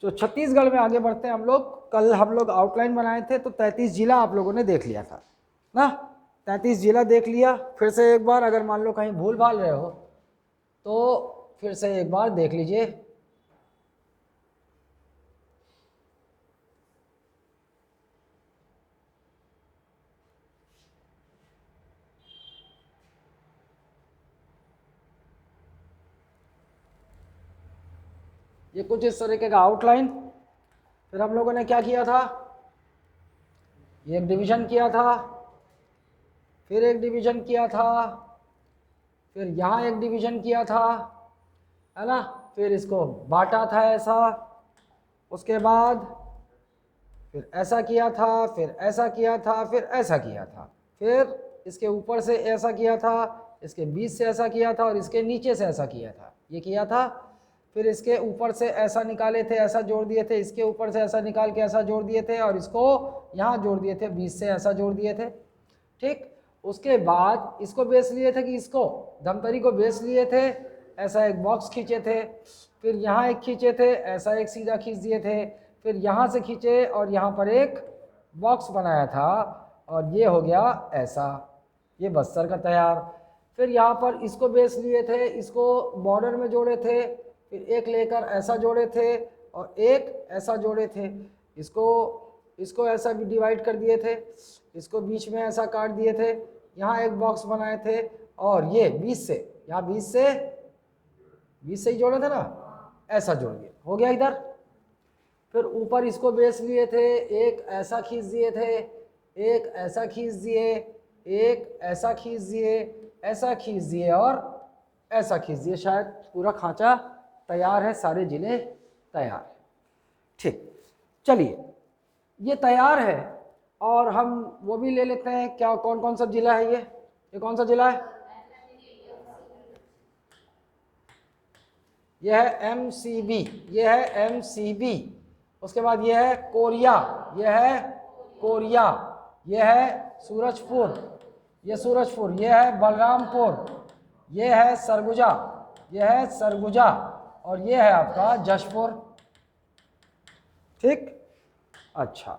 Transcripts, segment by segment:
तो छत्तीसगढ़ में आगे बढ़ते हैं हम लोग। कल हम लोग आउटलाइन बनाए थे तो 33 जिला आप लोगों ने देख लिया था ना, 33 जिला देख लिया। फिर से एक बार अगर मान लो कहीं भूल भाल रहे हो तो फिर से एक बार देख लीजिए। ये कुछ इस तरीके का आउटलाइन। फिर हम लोगों ने क्या किया था, एक डिवीजन किया था, फिर एक डिवीजन किया था, फिर यहाँ एक डिवीजन किया था, है ना, फिर इसको बांटा था ऐसा, उसके बाद फिर ऐसा किया था, फिर ऐसा किया था, फिर ऐसा किया था, फिर इसके ऊपर से ऐसा किया था, इसके बीच से ऐसा किया था और इसके नीचे से ऐसा किया था, ये किया था। फिर इसके ऊपर से ऐसा निकाले थे, ऐसा जोड़ दिए थे, इसके ऊपर से ऐसा निकाल के ऐसा जोड़ दिए थे और इसको यहाँ जोड़ दिए थे, बीच से ऐसा जोड़ दिए थे। ठीक, उसके बाद इसको बेस लिए थे कि इसको धमतरी को बेस लिए थे, ऐसा एक बॉक्स खींचे थे, फिर यहाँ एक खींचे थे, ऐसा एक सीधा खींच दिए थे, फिर यहाँ से खींचे और यहाँ पर एक बॉक्स बनाया था और ये हो गया ऐसा, ये बस्तर का तैयार। फिर यहाँ पर इसको बेस लिए थे, इसको बॉर्डर में जोड़े थे, फिर एक लेकर ऐसा जोड़े थे और एक ऐसा जोड़े थे, इसको ऐसा भी डिवाइड कर दिए थे, इसको बीच में ऐसा काट दिए थे, यहाँ एक बॉक्स बनाए थे और ये बीच से, यहाँ बीच से ही जोड़े थे ना, ऐसा जोड़ दिए, हो गया इधर। फिर ऊपर इसको बेस लिए थे, एक ऐसा खींच दिए थे, एक ऐसा खींच दिए, एक ऐसा खींच दिए, ऐसा खींच दिए और ऐसा खींच दिए। शायद पूरा खांचा तैयार है, सारे जिले तैयार है। ठीक, चलिए ये तैयार है और हम वो भी ले लेते हैं, क्या कौन कौन सा जिला है ये कौन सा जिला है? यह है MCB, यह है MCB। उसके बाद यह है कोरिया, यह है कोरिया, यह है सूरजपुर, यह सूरजपुर, यह है बलरामपुर, यह है सरगुजा, यह है सरगुजा और यह है आपका जशपुर। ठीक, अच्छा,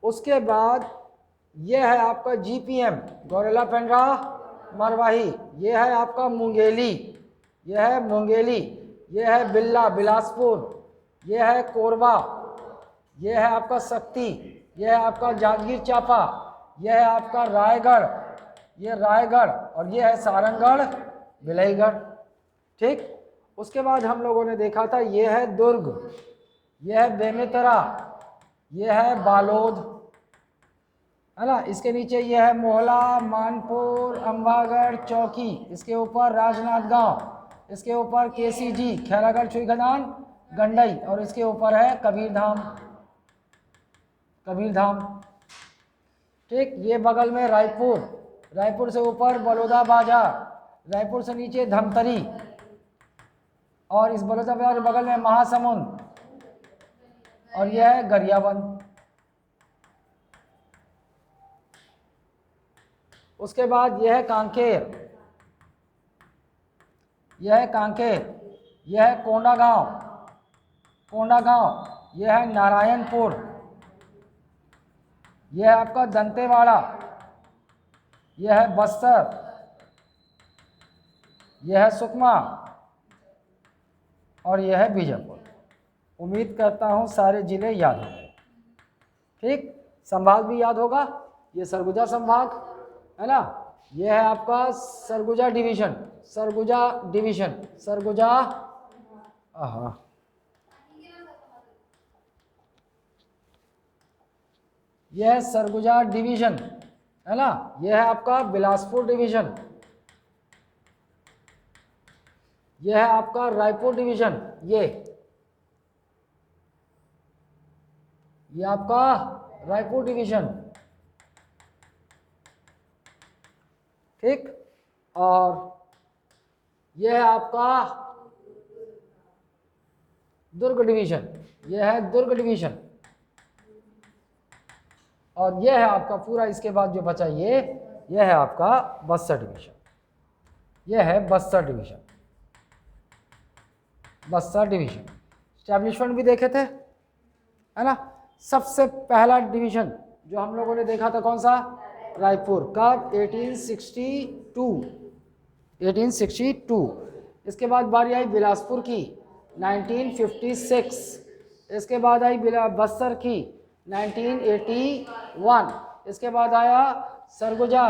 उसके बाद यह है आपका GPM, गौरेला पेंड्रा मरवाही, यह है आपका मुंगेली, यह है मुंगेली, यह है बिल्ला बिलासपुर, यह है कोरबा, यह है आपका शक्ति, यह है आपका जांजगीर चांपा, यह है आपका रायगढ़, यह रायगढ़ और यह है सारंगढ़ बिलईगढ़। ठीक, उसके बाद हम लोगों ने देखा था यह है दुर्ग, यह है बेमेतरा, यह है बालोद, है ना, इसके नीचे यह है मोहला, मानपुर, अंबागढ़, चौकी, इसके ऊपर राजनांदगांव, इसके ऊपर KCG खैरागढ़ छुईखदान गंडई और इसके ऊपर है कबीरधाम, कबीरधाम। ठीक, ये बगल में रायपुर, रायपुर से ऊपर बलौदा बाजार, रायपुर से नीचे धमतरी और इस बलौदा बाजार के बगल में महासमुंद और यह है गरियाबंद। उसके बाद यह है कांकेर, यह है कांकेर, यह है कोंडागांव, कोंडागांव, यह है नारायणपुर, यह है आपका दंतेवाड़ा, यह है बस्तर, यह है सुकमा और यह है बीजापुर। उम्मीद करता हूँ सारे जिले याद हो गए। ठीक, संभाग भी याद होगा, ये सरगुजा संभाग है ना, यह है आपका सरगुजा डिवीजन, सरगुजा डिवीजन, सरगुजा, हाँ, यह है सरगुजा डिवीजन, है ना, यह है आपका बिलासपुर डिवीजन, यह है आपका रायपुर डिवीजन, ये आपका रायपुर डिवीजन। ठीक, और यह है आपका दुर्ग डिवीजन, यह है दुर्ग डिवीजन और यह है आपका पूरा, इसके बाद जो बचा यह है आपका बस्तर डिवीजन, यह है Bastar division, Bastar division. Establishment भी देखे थे, है ना। सबसे पहला डिवीजन जो हम लोगों ने देखा था कौन सा, रायपुर, कब, 1862, 1862। इसके बाद बारी आई बिलासपुर की, 1956। इसके बाद आई बस्तर की, 1981। इसके बाद आया सरगुजा,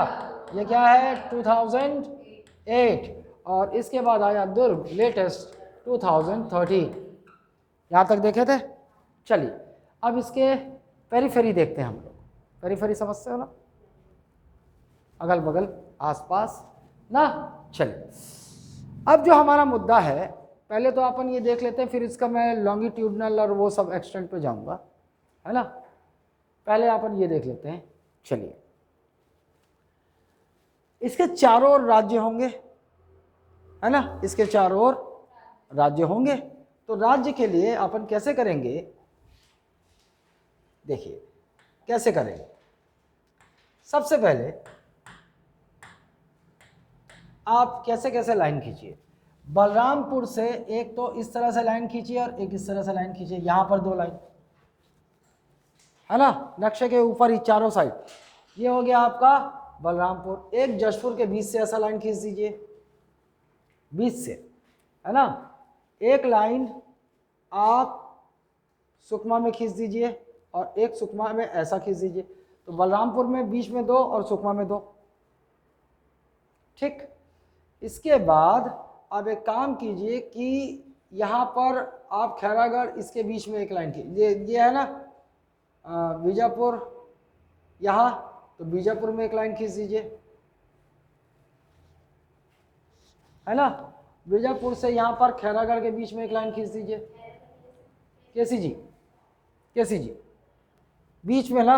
ये क्या है, 2008। और इसके बाद आया दुर्ग, लेटेस्ट 2013। यहाँ तक देखे थे। चलिए अब इसके पेरीफेरी देखते हैं हम लोग। पेरीफेरी समझते हो ना, अगल बगल आसपास ना। चलिए अब जो हमारा मुद्दा है, पहले तो अपन ये देख लेते हैं, फिर इसका मैं लॉन्गिट्यूडनल और वो सब एक्सटेंट पे जाऊंगा, है ना। पहले अपन ये देख लेते हैं। चलिए इसके चारों ओर राज्य होंगे, है ना, इसके चारों ओर राज्य होंगे। तो राज्य के लिए अपन कैसे करेंगे, देखिए कैसे करेंगे। सबसे पहले आप कैसे कैसे लाइन खींचिए। बलरामपुर से एक तो इस तरह से लाइन खींचिए और एक इस तरह से लाइन खींचिए, यहां पर दो लाइन, है ना, नक्शे के ऊपर ही चारों साइड। ये हो गया आपका बलरामपुर। एक जशपुर के बीच से ऐसा लाइन खींच दीजिए, बीच से, है ना। एक लाइन आप सुकमा में खींच दीजिए और एक सुकमा में ऐसा खींच दीजिए। तो बलरामपुर में बीच में दो और सुकमा में दो, ठीक। इसके बाद आप एक काम कीजिए कि यहाँ पर आप खैरागढ़, इसके बीच में एक लाइन खींचिए। ये है ना बीजापुर, यहाँ, तो बीजापुर में एक लाइन खींच दीजिए, है ना। बीजापुर से यहाँ पर खैरागढ़ के बीच में एक लाइन खींच दीजिए। केसी जी, केसी जी, बीच में ना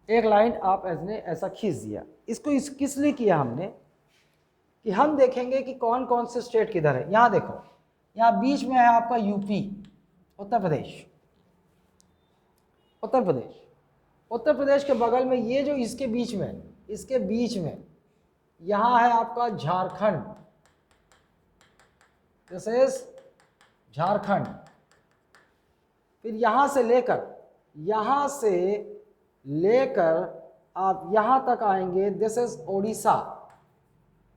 एक लाइन आप ऐसा खींच दिया। इसको किस लिए किया हमने, कि हम देखेंगे कि कौन कौन से स्टेट किधर है। यहाँ देखो, यहाँ बीच में है आपका यूपी, उत्तर प्रदेश, उत्तर प्रदेश। उत्तर प्रदेश के बगल में ये जो इसके बीच में, इसके बीच में यहाँ है आपका झारखंड, दिस इज झारखंड। फिर यहाँ से लेकर आप यहाँ तक आएंगे, दिस इज ओडिशा,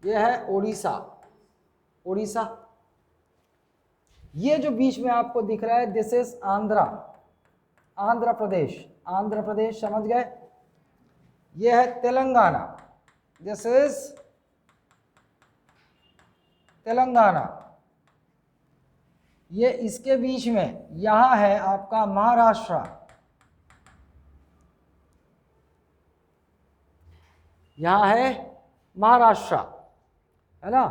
ये है ओडिशा, ओडिशा। ये जो बीच में आपको दिख रहा है, दिस इज आंध्रा, आंध्र प्रदेश, आंध्र प्रदेश, समझ गए। ये है तेलंगाना, दिस इज तेलंगाना। ये इसके बीच में यहां है आपका महाराष्ट्र, यहां है महाराष्ट्र, है ना।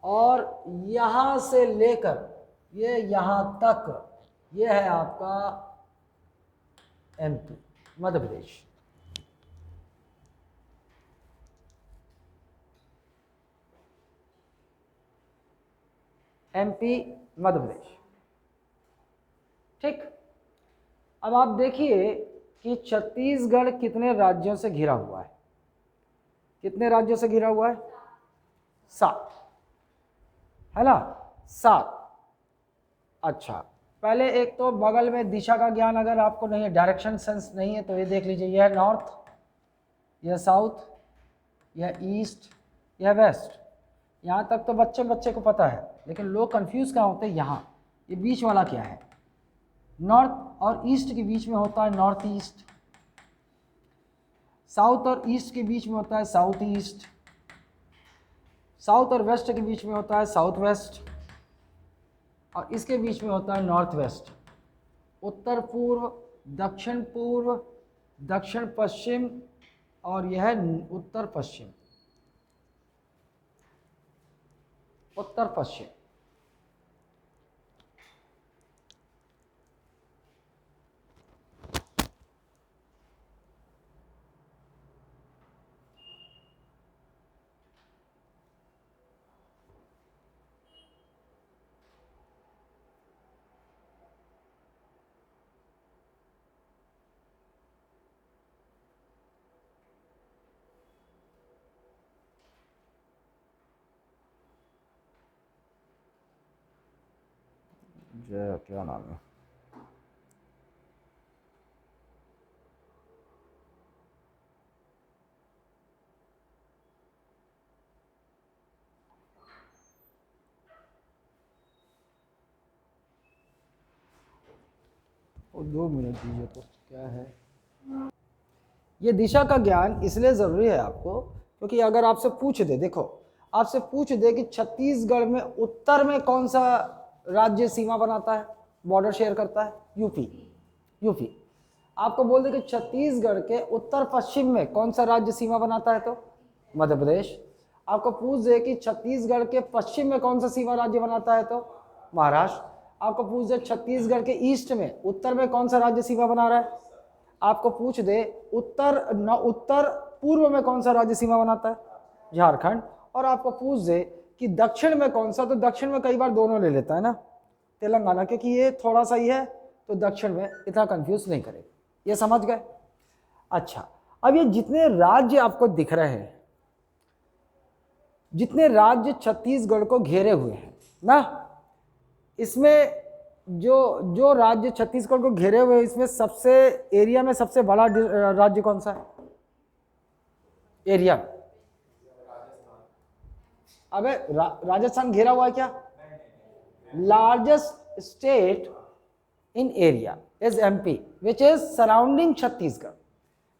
और यहां से लेकर ये यहां तक ये है आपका एमपी, मध्य प्रदेश। एमपी, मध्य प्रदेश, ठीक। अब आप देखिए कि छत्तीसगढ़ कितने राज्यों से घिरा हुआ है, कितने राज्यों से घिरा हुआ है, 7, है ना, 7। अच्छा, पहले एक तो बगल में दिशा का ज्ञान अगर आपको नहीं है, डायरेक्शन सेंस नहीं है, तो ये देख लीजिए, यह नॉर्थ, यह साउथ, यह ईस्ट, यह वेस्ट। यहाँ तक तो बच्चे बच्चे को पता है, लेकिन लोग कंफ्यूज कहाँ होते हैं, यहाँ ये बीच वाला क्या है। नॉर्थ और ईस्ट के बीच में होता है नॉर्थ ईस्ट, साउथ और ईस्ट के बीच में होता है साउथ ईस्ट, साउथ और वेस्ट के बीच में होता है साउथ वेस्ट, और इसके बीच में होता है नॉर्थ वेस्ट। उत्तर पूर्व, दक्षिण पश्चिम, और यह उत्तर पश्चिम, उत्तर पश्चिम। क्या नाम है, और 2 मिनट दीजिए तो क्या है ये दिशा का ज्ञान इसलिए ज़रूरी है आपको क्योंकि अगर आपसे पूछ दे, देखो आपसे पूछ दे कि छत्तीसगढ़ में उत्तर में कौन सा राज्य सीमा बनाता है, बॉर्डर शेयर करता है, यूपी। आपको बोल दे कि छत्तीसगढ़ के उत्तर पश्चिम में कौन सा राज्य सीमा बनाता है तो मध्य प्रदेश। आपको पूछ दे कि छत्तीसगढ़ के पश्चिम में कौन सा सीमा राज्य बनाता है तो महाराष्ट्र। आपको पूछ दे छत्तीसगढ़ के ईस्ट में, उत्तर में कौन सा राज्य सीमा बना रहा है। आपको पूछ दे उत्तर पूर्व में कौन सा राज्य सीमा बनाता है, झारखंड। और आपको पूछ दे कि दक्षिण में कौन सा, तो दक्षिण में कई बार दोनों ले लेता है ना, तेलंगाना, क्योंकि ये थोड़ा सा ही है तो दक्षिण में इतना कंफ्यूज नहीं करे। ये समझ गए। अच्छा, अब ये जितने राज्य आपको दिख रहे हैं, जितने राज्य छत्तीसगढ़ को घेरे हुए हैं ना, इसमें जो राज्य छत्तीसगढ़ को घेरे हुए हैं, इसमें सबसे एरिया में सबसे बड़ा राज्य कौन सा है एरिया? अबे राजस्थान घेरा हुआ है क्या? Largest state in area is MP which is surrounding Chhattisgarh,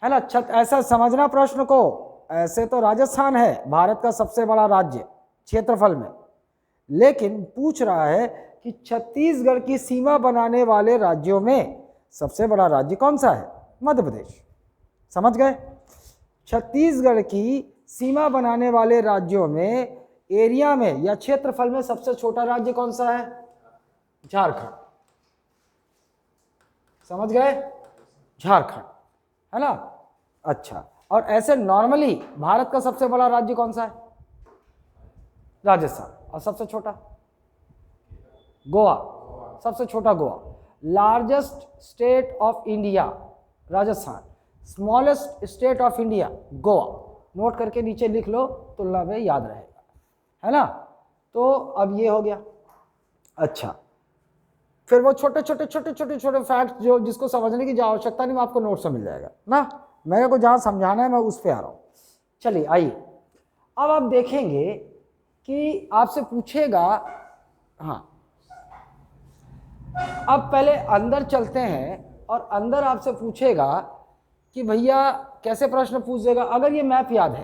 है ना। ऐसा समझना प्रश्न को, ऐसे तो राजस्थान है भारत का सबसे बड़ा राज्य क्षेत्रफल में, लेकिन पूछ रहा है कि छत्तीसगढ़ की सीमा बनाने वाले राज्यों में सबसे बड़ा राज्य कौन सा है? मध्य प्रदेश। समझ गए? छत्तीसगढ़ की सीमा बनाने वाले राज्यों में एरिया में या क्षेत्रफल में सबसे छोटा राज्य कौन सा है? झारखंड। समझ गए? झारखंड, है ना। अच्छा, और ऐसे नॉर्मली भारत का सबसे बड़ा राज्य कौन सा है? राजस्थान। और सबसे छोटा? गोवा। सबसे छोटा Goa. Largest state of India Rajasthan, smallest state of India Goa. Note करके नीचे लिख लो, तुलना में याद रहेगा, है ना। तो अब ये हो गया। अच्छा, फिर वो छोटे छोटे फैक्ट जो जिसको समझने की आवश्यकता नहीं, मैं आपको नोट से मिल जाएगा ना। मेरे को जहाँ समझाना है मैं उस पर आ रहा हूँ। चलिए आइए, अब आप देखेंगे कि आपसे पूछेगा, हाँ अब पहले अंदर चलते हैं और अंदर आपसे पूछेगा कि भैया कैसे प्रश्न पूछ देगा। अगर ये मैप याद है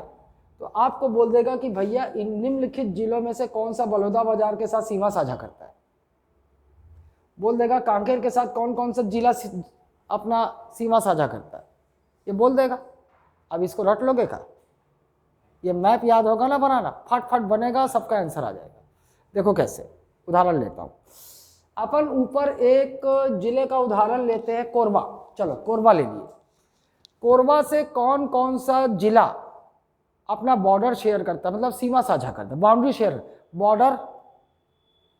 तो आपको बोल देगा कि भैया इन निम्नलिखित जिलों में से कौन सा बलौदाबाजार के साथ सीमा साझा करता है। बोल देगा कांकेर के साथ कौन कौन सा जिला अपना सीमा साझा करता है, ये बोल देगा। अब इसको रट लोगे का? ये मैप याद होगा ना बनाना, फट फट बनेगा, सबका आंसर आ जाएगा। देखो कैसे, उदाहरण लेता हूँ। अपन ऊपर एक जिले का उदाहरण लेते हैं, कोरबा। चलो कोरबा ले लिए। कोरबा से कौन कौन सा जिला अपना बॉर्डर शेयर करता है, मतलब सीमा साझा करता है, बाउंड्री शेयर, बॉर्डर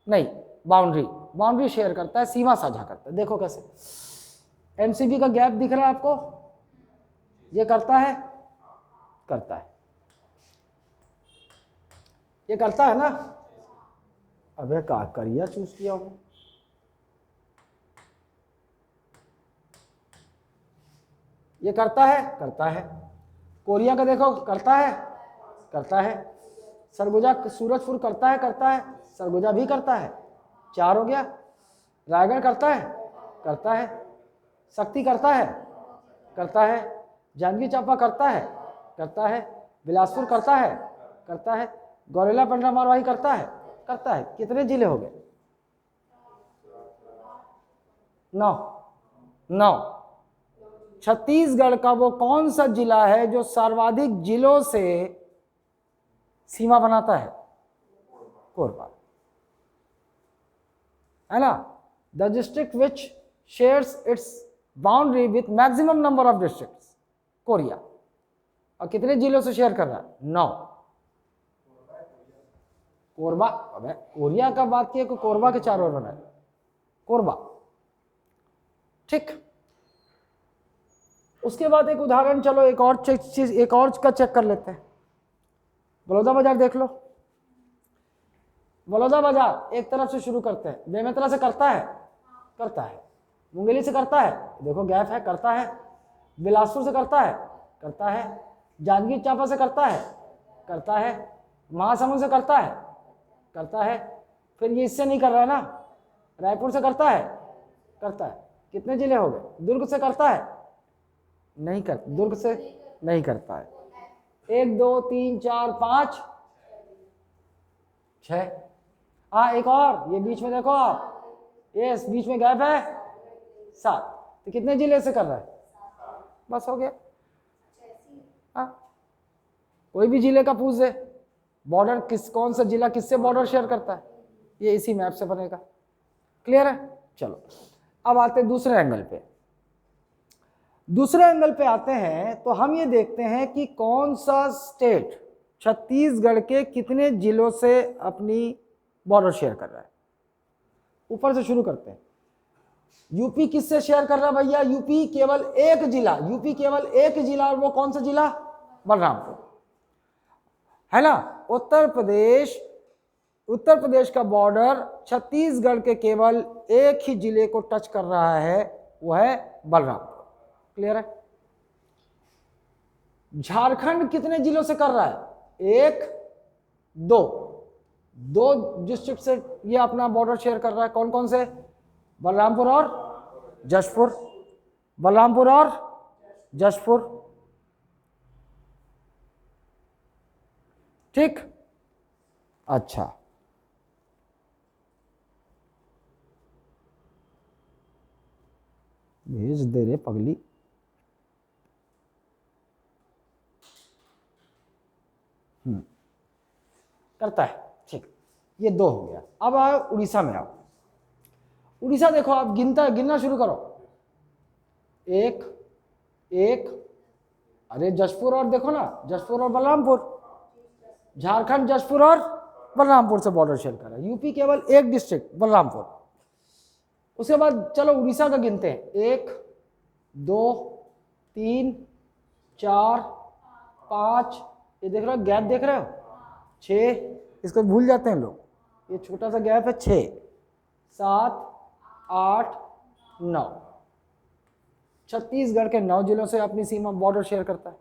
नहीं बाउंड्री शेयर करता है, सीमा साझा करता है। देखो कैसे, एमसीबी का गैप दिख रहा है आपको? ये करता है ये करता है ना। अबे का करिया चूज किया हूं। ये करता है। कोरिया का देखो, करता है। सरगुजा सूरजपुर करता है। सरगुजा भी करता है। 4 हो गया। रायगढ़ करता है। शक्ति करता है। जांजगीर चांपा करता है। बिलासपुर करता है। गौरेला पंडरा मारवाही करता है। कितने जिले हो गए? 9। छत्तीसगढ़ का वो कौन सा जिला है जो सर्वाधिक जिलों से सीमा बनाता है? कोरबा, है ना। The district which shares it's boundary with maximum number of districts, Korea. और कितने जिलों से शेयर कर रहा है? 9। कोरबा, अबे कोरिया का बात किया, कोरबा के 4 और बनाए, कोरबा, ठीक। उसके बाद एक उदाहरण, चलो एक और चीज, एक और का चेक कर लेते हैं। बलौदाबाजार देख लो। बलौदाबाजार एक तरफ से शुरू करते हैं, बेमेतरा से करता है। मुंगेली से करता है, देखो गैप है, करता है। बिलासपुर से करता है। जांजगीर चांपा से करता है। महासमुंद से करता है। फिर ये इससे नहीं कर रहा है ना, रायपुर से करता है। कितने जिले हो गए? दुर्ग से करता है? नहीं कर, दुर्ग से नहीं करता है। 1 2 3 4 5 6। हाँ एक और, ये बीच में देखो आप, ये बीच में गैप है 7। तो कितने जिले से कर रहा है? बस हो गया। हाँ, कोई भी जिले का पूछ दे, बॉर्डर किस, कौन सा जिला किससे बॉर्डर शेयर करता है, ये इसी मैप से बनेगा। क्लियर है? चलो अब आते हैं दूसरे एंगल पे। दूसरे एंगल पे आते हैं तो हम ये देखते हैं कि कौन सा स्टेट छत्तीसगढ़ के कितने जिलों से अपनी बॉर्डर शेयर कर रहा है। ऊपर से शुरू करते हैं। यूपी किससे शेयर कर रहा है भैया? यूपी केवल एक जिला, यूपी केवल एक जिला, और वो कौन सा जिला? बलरामपुर, है ना। उत्तर प्रदेश का बॉर्डर छत्तीसगढ़ के केवल एक ही जिले को टच कर रहा है, वो है बलरामपुर। क्लियर है? झारखंड कितने जिलों से कर रहा है? 1 2 दो डिस्ट्रिक्ट से ये अपना बॉर्डर शेयर कर रहा है। कौन कौन से? बलरामपुर और जशपुर, बलरामपुर और जशपुर। ठीक, अच्छा, भेज दे रे पगली। करता है, ठीक। ये 2 हो गया। अब आओ उड़ीसा में। आओ उड़ीसा देखो, आप गिनना शुरू करो। 1 1, अरे जशपुर और देखो ना, जशपुर और बलरामपुर। झारखंड जशपुर और बलरामपुर से बॉर्डर शेयर कर रहा है। यूपी केवल एक डिस्ट्रिक्ट बलरामपुर। उसके बाद चलो उड़ीसा का गिनते हैं। 1 2 3 4 5, ये देख रहे हो गैप, देख रहे हो? 6, इसको भूल जाते हैं लोग, ये छोटा सा गैप है। 6 7 8 9, छत्तीसगढ़ के 9 जिलों से अपनी सीमा बॉर्डर शेयर करता है।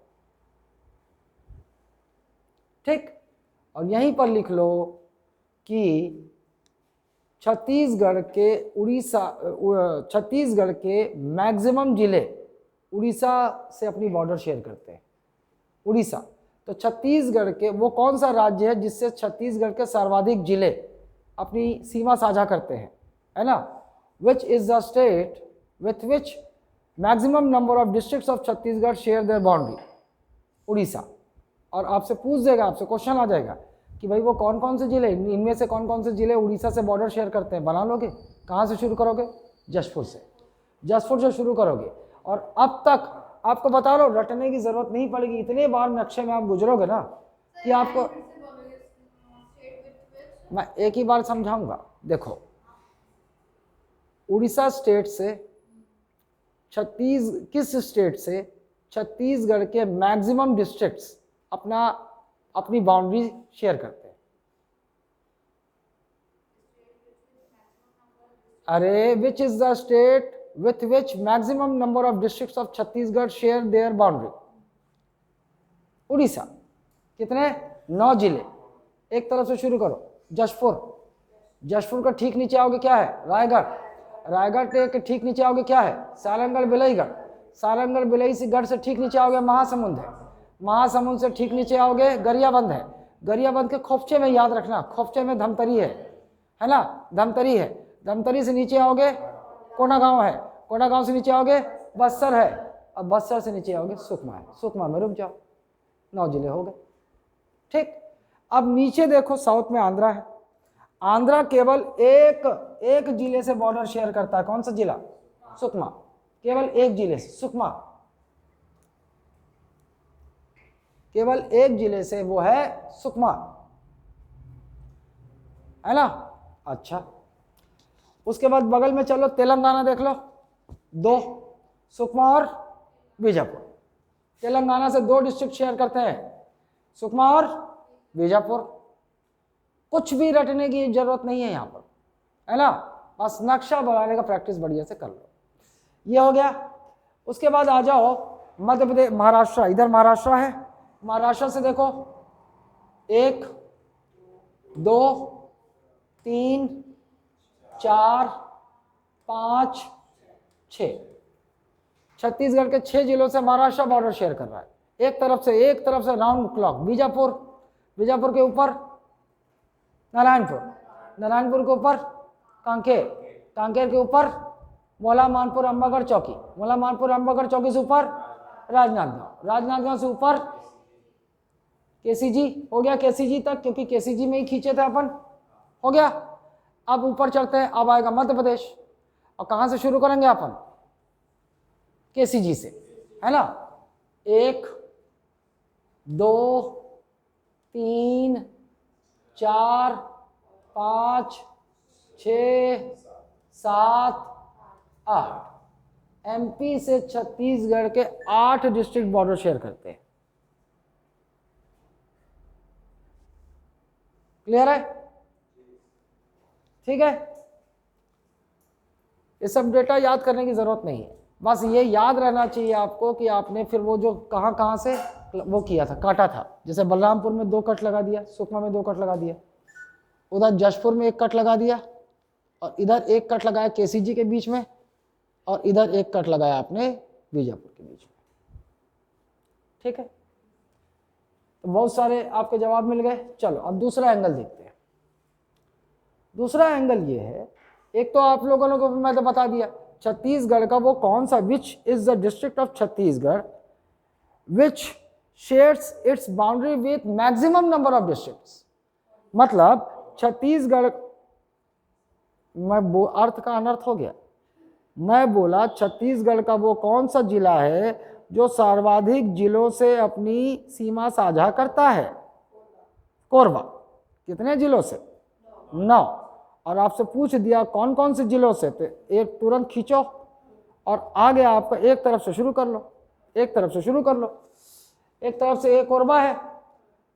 ठीक, और यहीं पर लिख लो कि छत्तीसगढ़ के मैक्सिमम जिले उड़ीसा से अपनी बॉर्डर शेयर करते हैं। उड़ीसा, तो छत्तीसगढ़ के वो कौन सा राज्य है जिससे छत्तीसगढ़ के सर्वाधिक जिले अपनी सीमा साझा करते हैं, है ना। Which is the state with which maximum number of districts of Chhattisgarh share their boundary? Orissa. और आपसे पूछ देगा, आपसे क्वेश्चन आ जाएगा कि भाई वो कौन कौन से जिले, इनमें से कौन कौन से जिले उड़ीसा से बॉर्डर शेयर करते हैं। बना लोगे? कहाँ से शुरू करोगे? जशपुर से। जशपुर से शुरू करोगे, और अब तक आपको बता लो, रटने की जरूरत नहीं पड़ेगी। इतने बार नक्शे में आप गुजरोगे ना कि आपको, मैं एक ही बार समझाऊंगा। देखो, उड़ीसा स्टेट से किस स्टेट से छत्तीसगढ़ के मैक्सिमम डिस्ट्रिक्ट्स अपनी बाउंड्री शेयर करते हैं? अरे which is the state with which maximum number of districts of Chhattisgarh share their boundary? Orissa. कितने? 9 जिले। एक तरफ से शुरू करो, जशपुर। जशपुर का ठीक नीचे आओगे क्या है? रायगढ़। रायगढ़ के ठीक नीचे आओगे क्या है? सारंगगढ़ बिलईगढ़। सारंगगढ़ बिलईगढ़ से ठीक नीचे आओगे महासमुंद है। महासमुंद से ठीक नीचे आओगे गरियाबंद है। गरियाबंद के खोपचे में याद रखना, खोपचे में धमतरी है ना, धमतरी है। धमतरी से नीचे आओगे कोंडागांव है। कोंडागांव से नीचे आओगे बस्तर है। अब बस्तर से नीचे आओगे सुकमा है। सुकमा में रुक जाओ, 9 जिले हो गए। ठीक, अब नीचे देखो, साउथ में आंध्रा है। आंध्रा केवल एक जिले से बॉर्डर शेयर करता है। कौन सा जिला? सुकमा। केवल एक जिले से, सुकमा, केवल एक जिले से, वो है सुकमा, है ना। अच्छा, उसके बाद बगल में चलो तेलंगाना देख लो। 2, सुकमा और बीजापुर। तेलंगाना से 2 डिस्ट्रिक्ट शेयर करते हैं, सुकमा और बीजापुर। कुछ भी रटने की जरूरत नहीं है यहाँ पर, है ना। बस नक्शा बनाने का प्रैक्टिस बढ़िया से कर लो। ये हो गया। उसके बाद आ जाओ मध्य प्रदेश, महाराष्ट्र। इधर महाराष्ट्र है। महाराष्ट्र से देखो 1 2 3 4 5 6। छत्तीसगढ़ के 6 जिलों से महाराष्ट्र बॉर्डर शेयर कर रहा है। एक तरफ से राउंड क्लॉक बीजापुर, बीजापुर के ऊपर नारायणपुर, नारायणपुर के ऊपर कांकेर, कांकेर के ऊपर मोला मानपुर अंबागढ़ चौकी, मोला मानपुर अंबागढ़ चौकी से ऊपर राजनांदगांव, राजनांदगांव से ऊपर केसीजी। हो गया केसीजी तक, क्योंकि केसीजी में ही खींचे थे अपन। हो गया। अब ऊपर चढ़ते हैं, अब आएगा मध्य प्रदेश। और कहां से शुरू करेंगे अपन? केसीजी से, है ना। 1 2 3 4 5 6 7 8। एमपी से छत्तीसगढ़ के 8 डिस्ट्रिक्ट बॉर्डर शेयर करते हैं। क्लियर है? ठीक है। ये सब डेटा याद करने की जरूरत नहीं है, बस ये याद रहना चाहिए आपको कि आपने फिर वो जो कहां से वो किया था, काटा था। जैसे बलरामपुर में 2 कट लगा दिया, सुकमा में 2 कट लगा दिया, उधर जशपुर में 1 कट लगा दिया, और इधर 1 कट लगाया केसीजी के बीच में, और इधर 1 कट लगाया आपने बीजापुर के बीच में। ठीक है, तो बहुत सारे आपके जवाब मिल गए। चलो अब दूसरा एंगल देखते हैं। दूसरा एंगल ये है, एक तो आप लोगों को मैं तो बता दिया छत्तीसगढ़ का वो कौन सा, which is the district of Chhattisgarh which shares it's boundary with maximum number of districts. मतलब छत्तीसगढ़, मैं अर्थ का अनर्थ हो गया। मैं बोला छत्तीसगढ़ का वो कौन सा जिला है जो सर्वाधिक जिलों से अपनी सीमा साझा करता है? कोरबा। कितने जिलों से? 9। और आपसे पूछ दिया कौन कौन से जिलों से, तो एक तुरंत खींचो और आगे आपका एक तरफ से शुरू कर लो, एक तरफ से शुरू कर लो। एक तरफ से एक कोरबा है,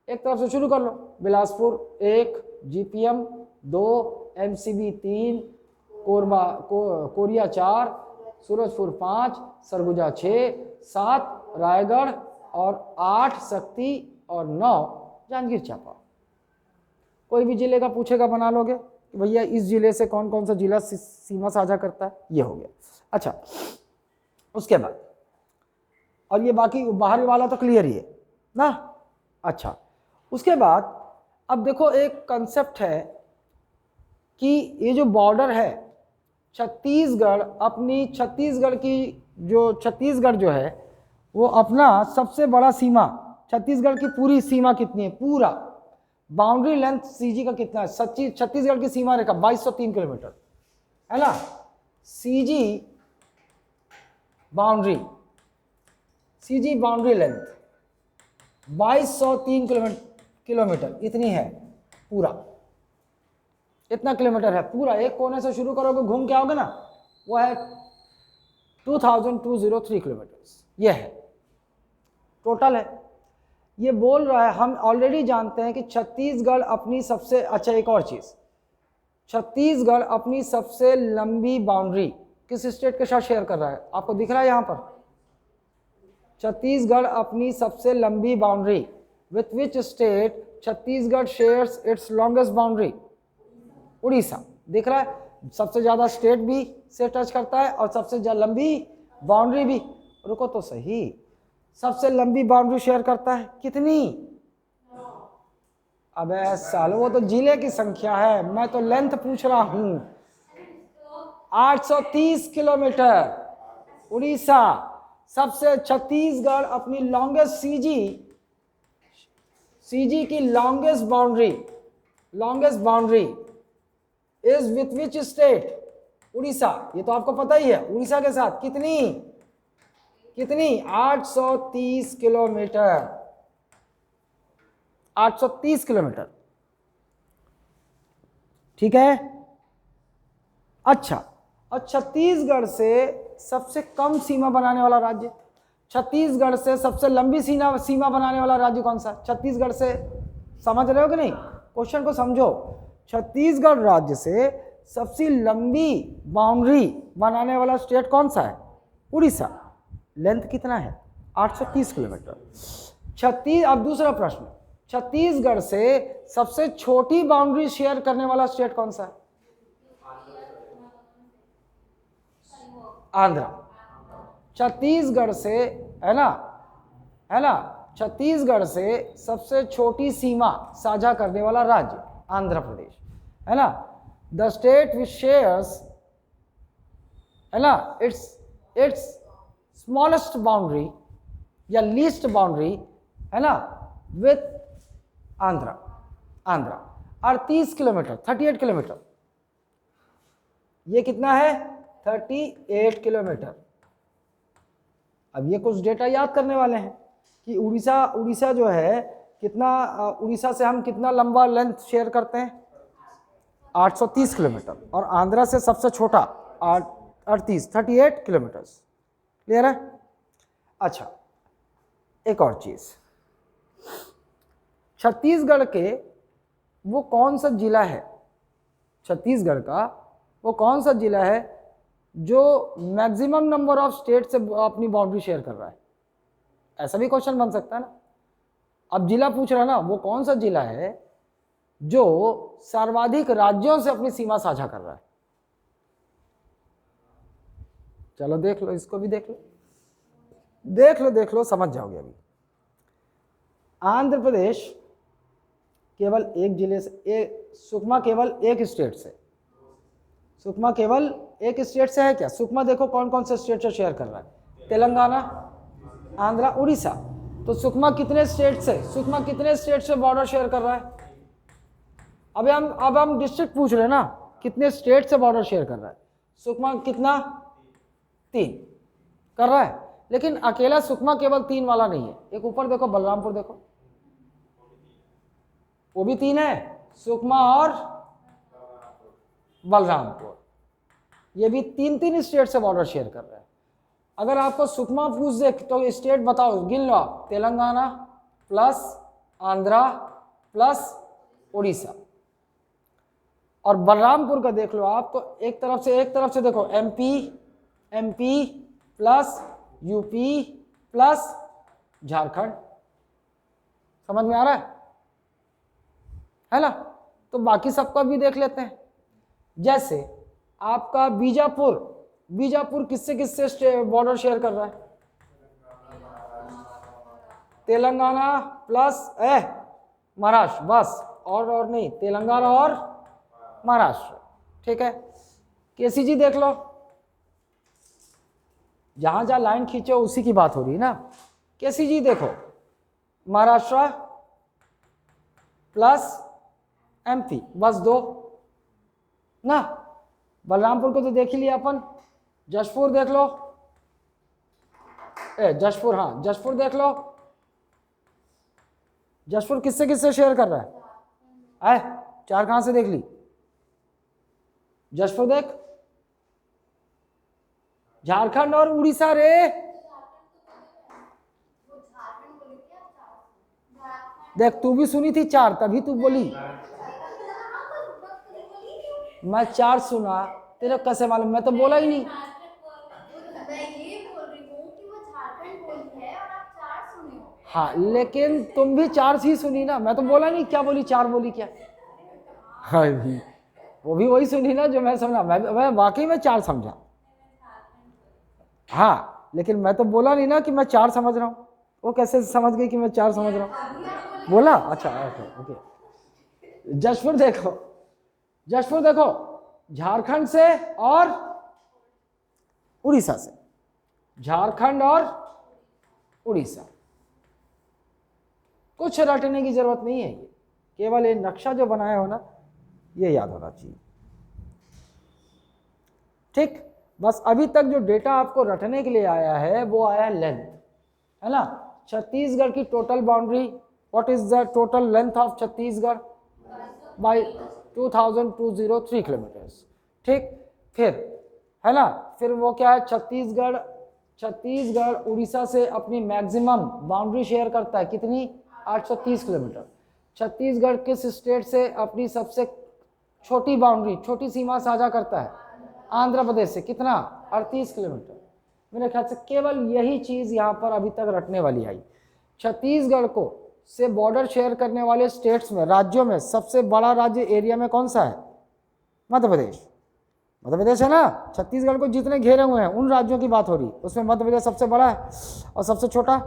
एक तरफ से शुरू कर लो। बिलासपुर 1, जीपीएम 2, एमसीबी 3, कोरबा कोरिया 4, सूरजपुर 5, सरगुजा 6, 7 रायगढ़, और 8 शक्ति, और 9 जांजगीर चांपा। कोई भी जिले का पूछेगा बना लोगे कि भैया इस जिले से कौन कौन सा जिला सीमा साझा करता है, ये हो गया। अच्छा, उसके बाद, और ये बाकी बाहरी वाला तो क्लियर ही है ना। अच्छा, उसके बाद अब देखो एक कंसेप्ट है कि ये जो बॉर्डर है छत्तीसगढ़, अपनी छत्तीसगढ़ जो है वो अपना सबसे बड़ा सीमा, छत्तीसगढ़ की पूरी सीमा कितनी है, पूरा बाउंड्री लेंथ सीजी का कितना है? छत्तीसगढ़ की सीमा रेखा 2203 किलोमीटर है ना। सीजी बाउंड्री लेंथ 2203 किलोमीटर इतनी है पूरा, इतना किलोमीटर है पूरा। एक कोने से शुरू करोगे घूम के आओगे ना, वो है 2203 किलोमीटर, ये है टोटल है। ये बोल रहा है, हम ऑलरेडी जानते हैं कि छत्तीसगढ़ अपनी सबसे, अच्छा एक और चीज, छत्तीसगढ़ अपनी सबसे लंबी बाउंड्री किस स्टेट के साथ शेयर कर रहा है? आपको दिख रहा है यहां पर, छत्तीसगढ़ अपनी सबसे लंबी boundary with which state Chhattisgarh shares it's longest boundary? Orissa. दिख रहा है, सबसे ज्यादा स्टेट भी से टच करता है और सबसे लंबी बाउंड्री भी। रुको तो सही, सबसे लंबी बाउंड्री शेयर करता है कितनी? अबे सालो, वो तो जिले की संख्या है, मैं तो लेंथ पूछ रहा हूं। 830 किलोमीटर उड़ीसा सबसे। छत्तीसगढ़ अपनी लॉन्गेस्ट सीजी की longest boundary is with which state? Orissa. ये तो आपको पता ही है, उड़ीसा के साथ कितनी 830 किलोमीटर, 830 किलोमीटर। ठीक है। अच्छा, और छत्तीसगढ़ से सबसे कम सीमा बनाने वाला राज्य, छत्तीसगढ़ से सबसे लंबी सीमा बनाने वाला राज्य कौन सा? छत्तीसगढ़ से, समझ रहे हो कि नहीं? क्वेश्चन को समझो। छत्तीसगढ़ राज्य से सबसे लंबी बाउंड्री बनाने वाला स्टेट कौन सा है? उड़ीसा। लेंथ कितना है? 830 किलोमीटर। अब दूसरा प्रश्न, छत्तीसगढ़ से सबसे छोटी बाउंड्री शेयर करने वाला स्टेट कौन सा है? आंध्र। छत्तीसगढ़ से, है ना, छत्तीसगढ़ से सबसे छोटी सीमा साझा करने वाला राज्य आंध्र प्रदेश, है ना। द स्टेट विच शेयर्स, है ना, इट्स स्मॉलेस्ट बाउंड्री या लीस्ट बाउंड्री, है ना, विथ आंध्र 38 किलोमीटर, 38 किलोमीटर। ये कितना है? 38 किलोमीटर। अब ये कुछ डेटा याद करने वाले हैं कि उड़ीसा जो है कितना, उड़ीसा से हम कितना लंबा लेंथ शेयर करते हैं? 830 किलोमीटर। और आंध्रा से सबसे छोटा 38 किलोमीटर। क्लियर है? अच्छा, एक और चीज, छत्तीसगढ़ के वो कौन सा जिला है, छत्तीसगढ़ का वो कौन सा जिला है जो मैक्सिमम नंबर ऑफ स्टेट से अपनी बाउंड्री शेयर कर रहा है? ऐसा भी क्वेश्चन बन सकता है ना। अब जिला पूछ रहा है ना, वो कौन सा जिला है जो सर्वाधिक राज्यों से अपनी सीमा साझा कर रहा है? चलो देख लो, इसको भी देख लो, समझ जाओगे अभी। आंध्र प्रदेश केवल एक जिले से, सुकमा केवल एक स्टेट से, सुकमा केवल एक स्टेट से है क्या? सुकमा देखो कौन कौन से स्टेट से शेयर कर रहा है? तेलंगाना, आंध्रा, उड़ीसा। तो सुकमा कितने स्टेट से बॉर्डर शेयर कर रहा है? अब हम डिस्ट्रिक्ट पूछ रहे हैं ना, कितने स्टेट से बॉर्डर शेयर कर रहा है? सुकमा कितना? 3 कर रहा है। लेकिन अकेला सुकमा केवल 3 वाला नहीं है, एक ऊपर देखो, बलरामपुर देखो, वो भी 3 है, सुकमा और बलरामपुर, ये भी 3 स्टेट से बॉर्डर शेयर कर रहे हैं। अगर आपको सुकमा पूछ दे तो स्टेट बताओ, गिन लो आप, तेलंगाना प्लस आंध्रा प्लस उड़ीसा। और बलरामपुर का देख लो आप, तो एक तरफ से देखो, MP plus UP plus Jharkhand. समझ में आ रहा है ना? तो बाकी सबका भी देख लेते हैं। जैसे आपका बीजापुर किससे बॉर्डर शेयर कर रहा है? तेलंगाना प्लस महाराष्ट्र, बस, और नहीं, तेलंगाना और महाराष्ट्र। ठीक है। केसीजी देख लो, जहां जहां लाइन खींचो उसी की बात हो रही है ना। केसीजी देखो, महाराष्ट्र प्लस एमपी, बस 2 ना। बलरामपुर को तो देख ही लिया अपन। जशपुर देख लो, जशपुर देख लो। जशपुर किससे शेयर कर रहा है? 4 कहां से देख ली? जशपुर देख, झारखंड और उड़ीसा रे। देख, तू भी सुनी थी 4, तभी तू बोली। मैं 4 सुना, तेरे कैसे मालूम? मैं तो बोला ही नहीं। हाँ, लेकिन तुम भी 4 ही सुनी ना, मैं तो बोला नहीं। क्या बोली? 4 बोली क्या? हाँ, वो भी वही सुनी ना जो मैं समझा। मैं वाकई में 4 समझा। हाँ, लेकिन मैं तो बोला नहीं ना कि मैं 4 समझ रहा हूँ। वो कैसे समझ गई कि मैं 4 समझ रहा हूँ? बोला? अच्छा, ओके। जशपुर देखो, झारखंड से और उड़ीसा से, झारखंड और उड़ीसा। कुछ रटने की जरूरत नहीं है, ये केवल ये नक्शा जो बनाया हो ना, ये याद होना चाहिए। ठीक, बस अभी तक जो डेटा आपको रटने के लिए आया है वो आया है लेंथ, है ना। छत्तीसगढ़ की total boundary, what is the total length of Chhattisgarh? By 2203 kilometres. ठीक, फिर, है ना, फिर वो क्या है? छत्तीसगढ़ उड़ीसा से अपनी मैक्सिमम बाउंड्री शेयर करता है, कितनी? 830 किलोमीटर। छत्तीसगढ़ किस स्टेट से अपनी सबसे छोटी बाउंड्री, छोटी सीमा साझा करता है? आंध्र प्रदेश से, कितना? 38 किलोमीटर। मेरे ख्याल से केवल यही चीज यहाँ पर अभी तक रटने वाली आई। छत्तीसगढ़ को से बॉर्डर शेयर करने वाले स्टेट्स में, राज्यों में सबसे बड़ा राज्य एरिया में कौन सा है? मध्य प्रदेश। मध्य प्रदेश है ना, छत्तीसगढ़ को जितने घेरे हुए हैं उन राज्यों की बात हो रही, उसमें मध्य प्रदेश सबसे बड़ा है और सबसे छोटा।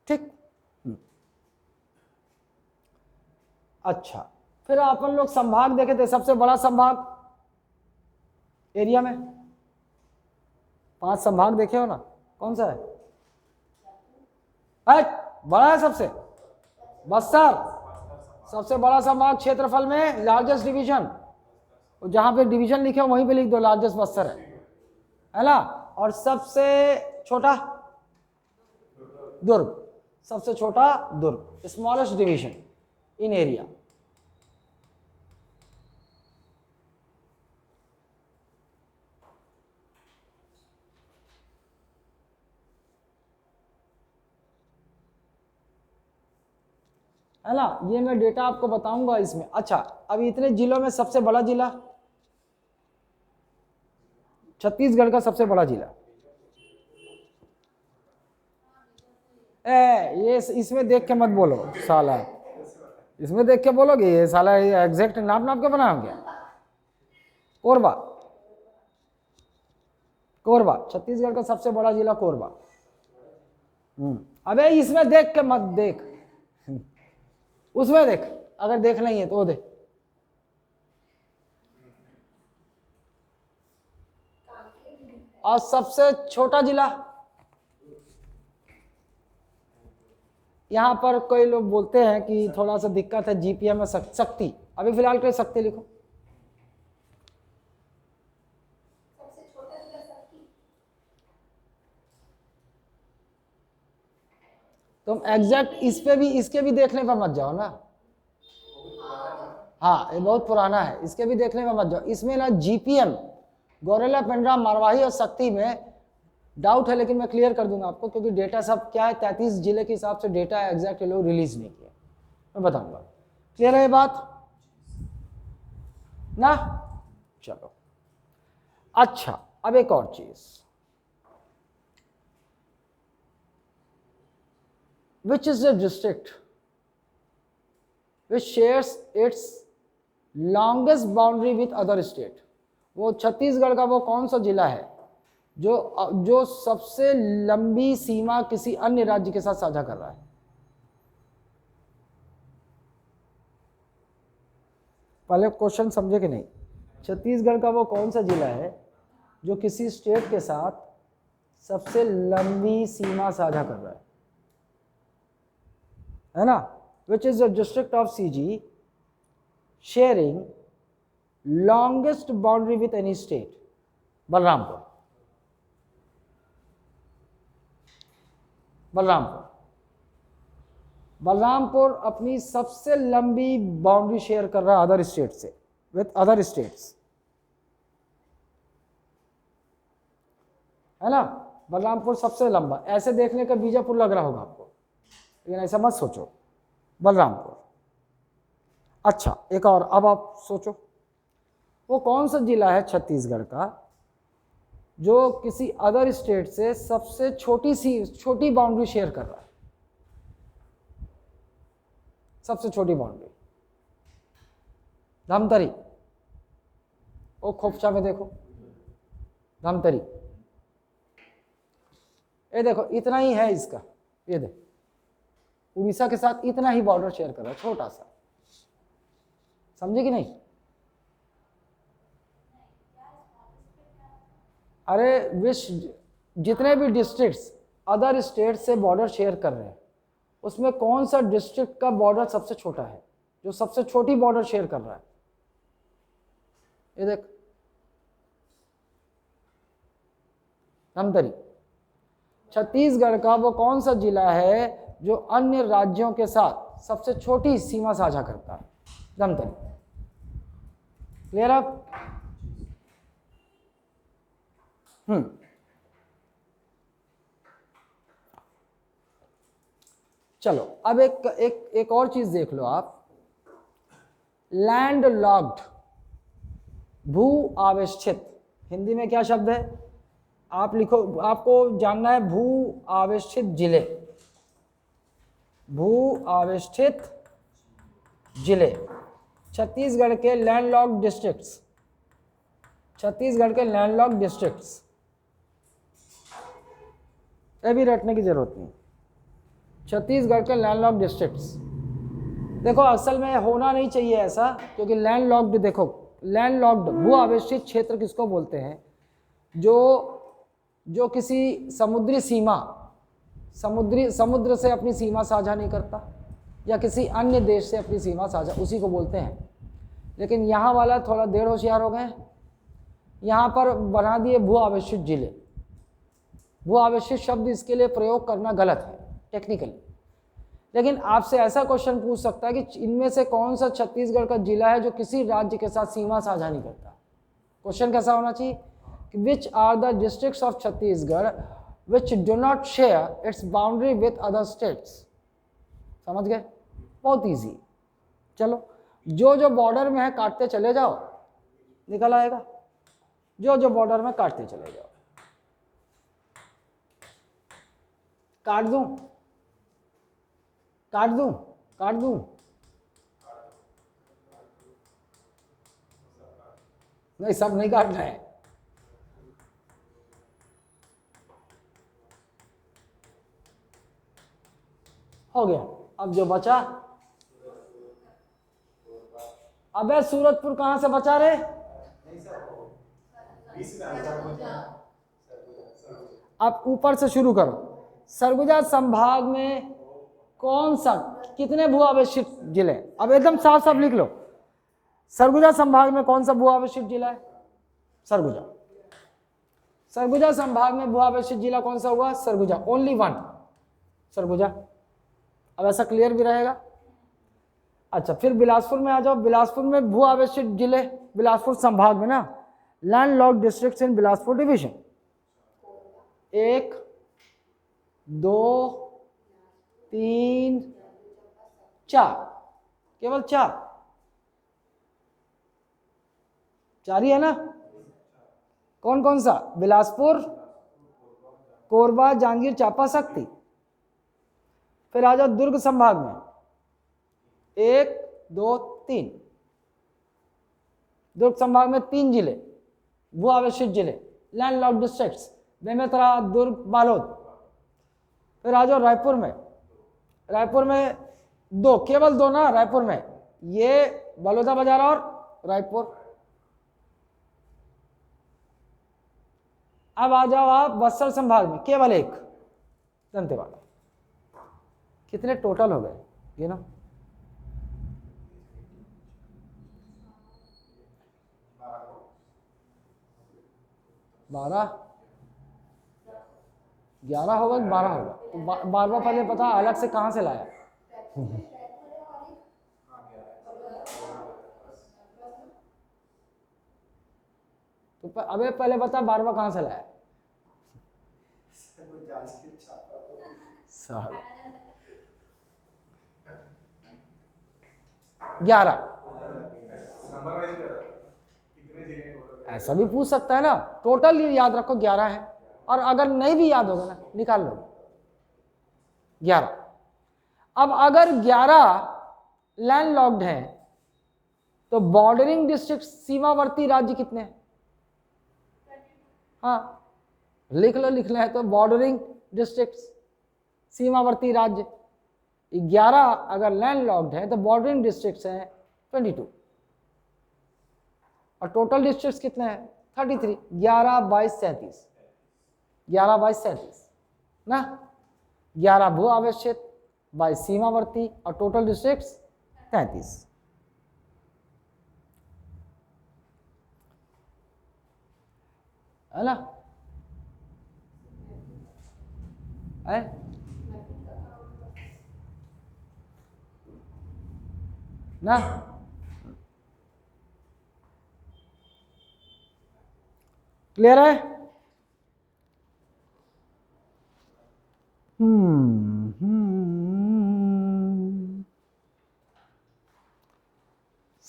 ठीक। अच्छा, फिर अपन लोग संभाग देखे थे, सबसे बड़ा संभाग एरिया में 5 संभाग देखे हो ना, कौन सा है? बड़ा है सबसे, बस्तर सबसे बड़ा संभाग क्षेत्रफल में, लार्जेस्ट डिवीजन, जहां पे डिवीजन लिखे हो वहीं पे लिख दो लार्जेस्ट बस्तर है ना। और सबसे छोटा दुर्ग, सबसे छोटा दुर्ग, स्मॉलेस्ट डिवीजन इन एरिया। है ना, ये मैं डेटा आपको बताऊंगा इसमें। अच्छा, अब इतने जिलों में सबसे बड़ा जिला, छत्तीसगढ़ का सबसे बड़ा जिला ये इसमें देख के मत बोलो साला, इसमें देख के बोलोगे ये साला एग्जैक्ट नाप नाप के बनाओ क्या? कोरबा, कोरबा छत्तीसगढ़ का सबसे बड़ा जिला कोरबा। अबे इसमें देख के मत देख, उसमें देख, अगर देख नहीं है तो वो देख। और सबसे छोटा जिला, यहां पर कोई लोग बोलते हैं कि थोड़ा सा दिक्कत है जीपीएम में, शक्ति, अभी फिलहाल के लिए शक्ति लिखो। तुम एग्जैक्ट इस पे भी, इसके भी देखने पर मत जाओ ना। हाँ, ये बहुत पुराना है, इसके भी देखने में मत जाओ। इसमें ना जीपीएम, गौरेला, पेंड्रा, मारवाही और शक्ति में डाउट है, लेकिन मैं क्लियर कर दूंगा आपको, क्योंकि डेटा सब क्या है, 33 जिले के हिसाब से डेटा एग्जैक्ट लोग रिलीज नहीं किया, मैं बताऊंगा। क्लियर है ये बात ना? चलो, अच्छा, अब एक और चीज, which is the district which shares its longest boundary with other state? वो छत्तीसगढ़ का वो कौन सा जिला है जो सबसे लंबी सीमा किसी अन्य राज्य के साथ साझा कर रहा है? पहले क्वेश्चन समझे कि नहीं? छत्तीसगढ़ का वो कौन सा जिला है जो किसी स्टेट के साथ सबसे लंबी सीमा साझा कर रहा है ना? Which is the district of CG sharing longest boundary with any state? Balrampur, Balrampur, Balrampur अपनी सबसे लंबी बाउंड्री शेयर कर रहा है अदर स्टेट से, विथ अदर स्टेट्स, है ना? बलरामपुर सबसे लंबा, ऐसे देखने का बीजापुर लग रहा होगा आपको, लेकिन ऐसा मत सोचो, बलरामपुर। अच्छा, एक और, अब आप सोचो वो कौन सा जिला है छत्तीसगढ़ का जो किसी अदर स्टेट से सबसे छोटी बाउंड्री शेयर कर रहा है? सबसे छोटी बाउंड्री, धमतरी, वो खोपचा में देखो, धमतरी, ये देखो इतना ही है इसका, ये देखो उड़ीसा के साथ इतना ही बॉर्डर शेयर कर रहा है, छोटा सा, समझे कि नहीं? अरे विश्व जितने भी डिस्ट्रिक्ट्स अदर स्टेट से बॉर्डर शेयर कर रहे हैं, उसमें कौन सा डिस्ट्रिक्ट का बॉर्डर सबसे छोटा है, जो सबसे छोटी बॉर्डर शेयर कर रहा है? ये देख, धमतरी। छत्तीसगढ़ का वो कौन सा जिला है जो अन्य राज्यों के साथ सबसे छोटी सीमा साझा करता है? धमतरी। क्लियर अब? चलो, अब एक और चीज देख लो आप, लैंड लॉक्ड, भू आवेष्टित, हिंदी में क्या शब्द है आप लिखो, आपको जानना है भू आवेष्टित जिले, भू आवेष्टित जिले, छत्तीसगढ़ के लैंडलॉक्ड डिस्ट्रिक्ट्स, छत्तीसगढ़ के लैंडलॉक्ड डिस्ट्रिक्ट्स, ये भी रटने की जरूरत नहीं। छत्तीसगढ़ के लैंडलॉक्ड डिस्ट्रिक्ट्स, देखो असल में होना नहीं चाहिए ऐसा, क्योंकि लैंडलॉक्ड, देखो लैंडलॉक्ड भू आवेशित क्षेत्र किसको बोलते हैं, जो किसी समुद्री सीमा, समुद्र से अपनी सीमा साझा नहीं करता, या किसी अन्य देश से अपनी सीमा साझा, उसी को बोलते हैं। लेकिन यहाँ वाला थोड़ा देर होशियार हो गए, यहाँ पर बना दिए भू आवेशित जिले। भू आवेशित शब्द इसके लिए प्रयोग करना गलत है टेक्निकली, लेकिन आपसे ऐसा क्वेश्चन पूछ सकता है कि इनमें से कौन सा छत्तीसगढ़ का जिला है जो किसी राज्य के साथ सीमा साझा नहीं करता। क्वेश्चन कैसा होना चाहिए कि which are the districts of Chhattisgarh which do not share its boundary with other states. समझ गए? बहुत इजी। चलो, जो बॉर्डर में है काटते चले जाओ, निकल आएगा। जो बॉर्डर में काटते चले जाओ। काट दूं? काट दूं? काट दूं? नहीं, सब नहीं काटना है। हो गया। अब जो बचा, अबे सूरजपुर कहां से बचा रे? अब ऊपर से शुरू करो। सरगुजा संभाग में कौन सा, कितने भू आवेशित जिले? अब एकदम साफ साफ लिख लो, सरगुजा संभाग में कौन सा भू आवेशित जिला है? सरगुजा। सरगुजा संभाग में भू आवेशित जिला कौन सा हुआ? सरगुजा। Only one, Surguja. अब ऐसा क्लियर भी रहेगा। अच्छा, फिर बिलासपुर में आ जाओ। बिलासपुर में भू आवेशित जिले, बिलासपुर संभाग में ना, लैंडलॉक्ड डिस्ट्रिक्ट्स इन बिलासपुर डिवीजन, 1 2 3 4, केवल 4 ही है ना? कौन कौन सा? बिलासपुर, कोरबा, जांजगीर चांपा, शक्ति। फिर आ जाओ दुर्ग संभाग में, 1 2 3। दुर्ग संभाग में 3 जिले, भू आवेशित जिले, लैंडलॉक्ड डिस्ट्रिक्ट्स, बेमेतरा, दुर्ग, बालोद। फिर आ जाओ रायपुर में। रायपुर में 2, केवल 2 ना रायपुर में, ये बलौदा बाजार और रायपुर। अब आ जाओ आप बस्तर संभाग में, केवल 1, दंतेवाड़ा। कितने टोटल हो गए ये ना? 12, 11 होगा कि 12 होगा? तो 12वां पहले पता अलग से कहां से लाया? तो अबे पहले बता 12वां कहां से लाया? 11। ऐसा भी पूछ सकता है ना, टोटल याद रखो 11 है, और अगर नहीं भी याद होगा ना, निकाल लो 11। अब अगर 11 लैंडलॉक्ड है तो बॉर्डरिंग डिस्ट्रिक्ट, सीमावर्ती राज्य कितने हैं? हाँ, लिख लो, लिखना है तो बॉर्डरिंग डिस्ट्रिक्ट, सीमावर्ती राज्य। 11 अगर लैंडलॉक्ड है तो बॉर्डरिंग डिस्ट्रिक्ट्स हैं 22, और टोटल डिस्ट्रिक्ट्स कितने हैं? 33। 11 22 37, 11 22 37 ना। 11 भू आवेशित, 22 सीमावर्ती, और टोटल डिस्ट्रिक्ट्स 33। है ना? है? ना? क्लियर है?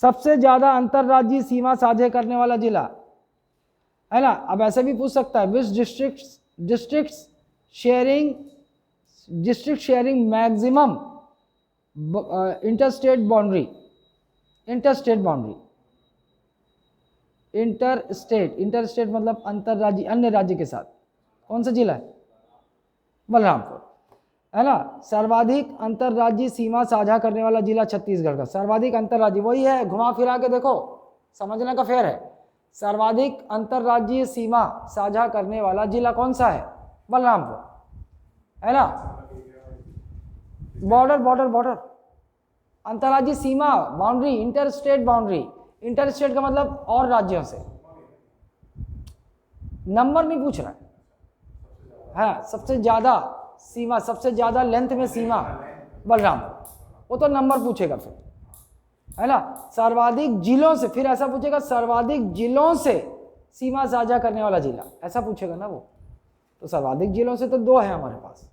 सबसे ज्यादा अंतरराज्यीय सीमा साझे करने वाला जिला है ना। अब ऐसे भी पूछ सकता है, which district sharing maximum interstate boundary, inter state boundary, inter state मतलब अंतर राज्य, अन्य राज्य के साथ। कौन सा जिला है? बलरामपुर, है ना। सर्वाधिक अंतरराज्यीय सीमा साझा करने वाला जिला छत्तीसगढ़ का। सर्वाधिक अंतरराज्यीय वही है, घुमा फिरा के देखो, समझने का फेर है। सर्वाधिक अंतरराज्यीय सीमा साझा करने वाला जिला कौन सा है? बलरामपुर, है ना। बॉर्डर अंतरराज्यीय सीमा, boundary, inter state boundary. Inter state का मतलब और राज्यों से। नंबर नहीं पूछ रहा है, हाँ, सबसे ज्यादा सीमा, सबसे ज्यादा लेंथ में सीमा बलरामपुर, वो तो नंबर पूछेगा फिर, है ना। सर्वाधिक जिलों से, फिर ऐसा पूछेगा सर्वाधिक जिलों से सीमा साझा करने वाला जिला, ऐसा पूछेगा ना वो। तो सर्वाधिक जिलों से तो दो है हमारे पास,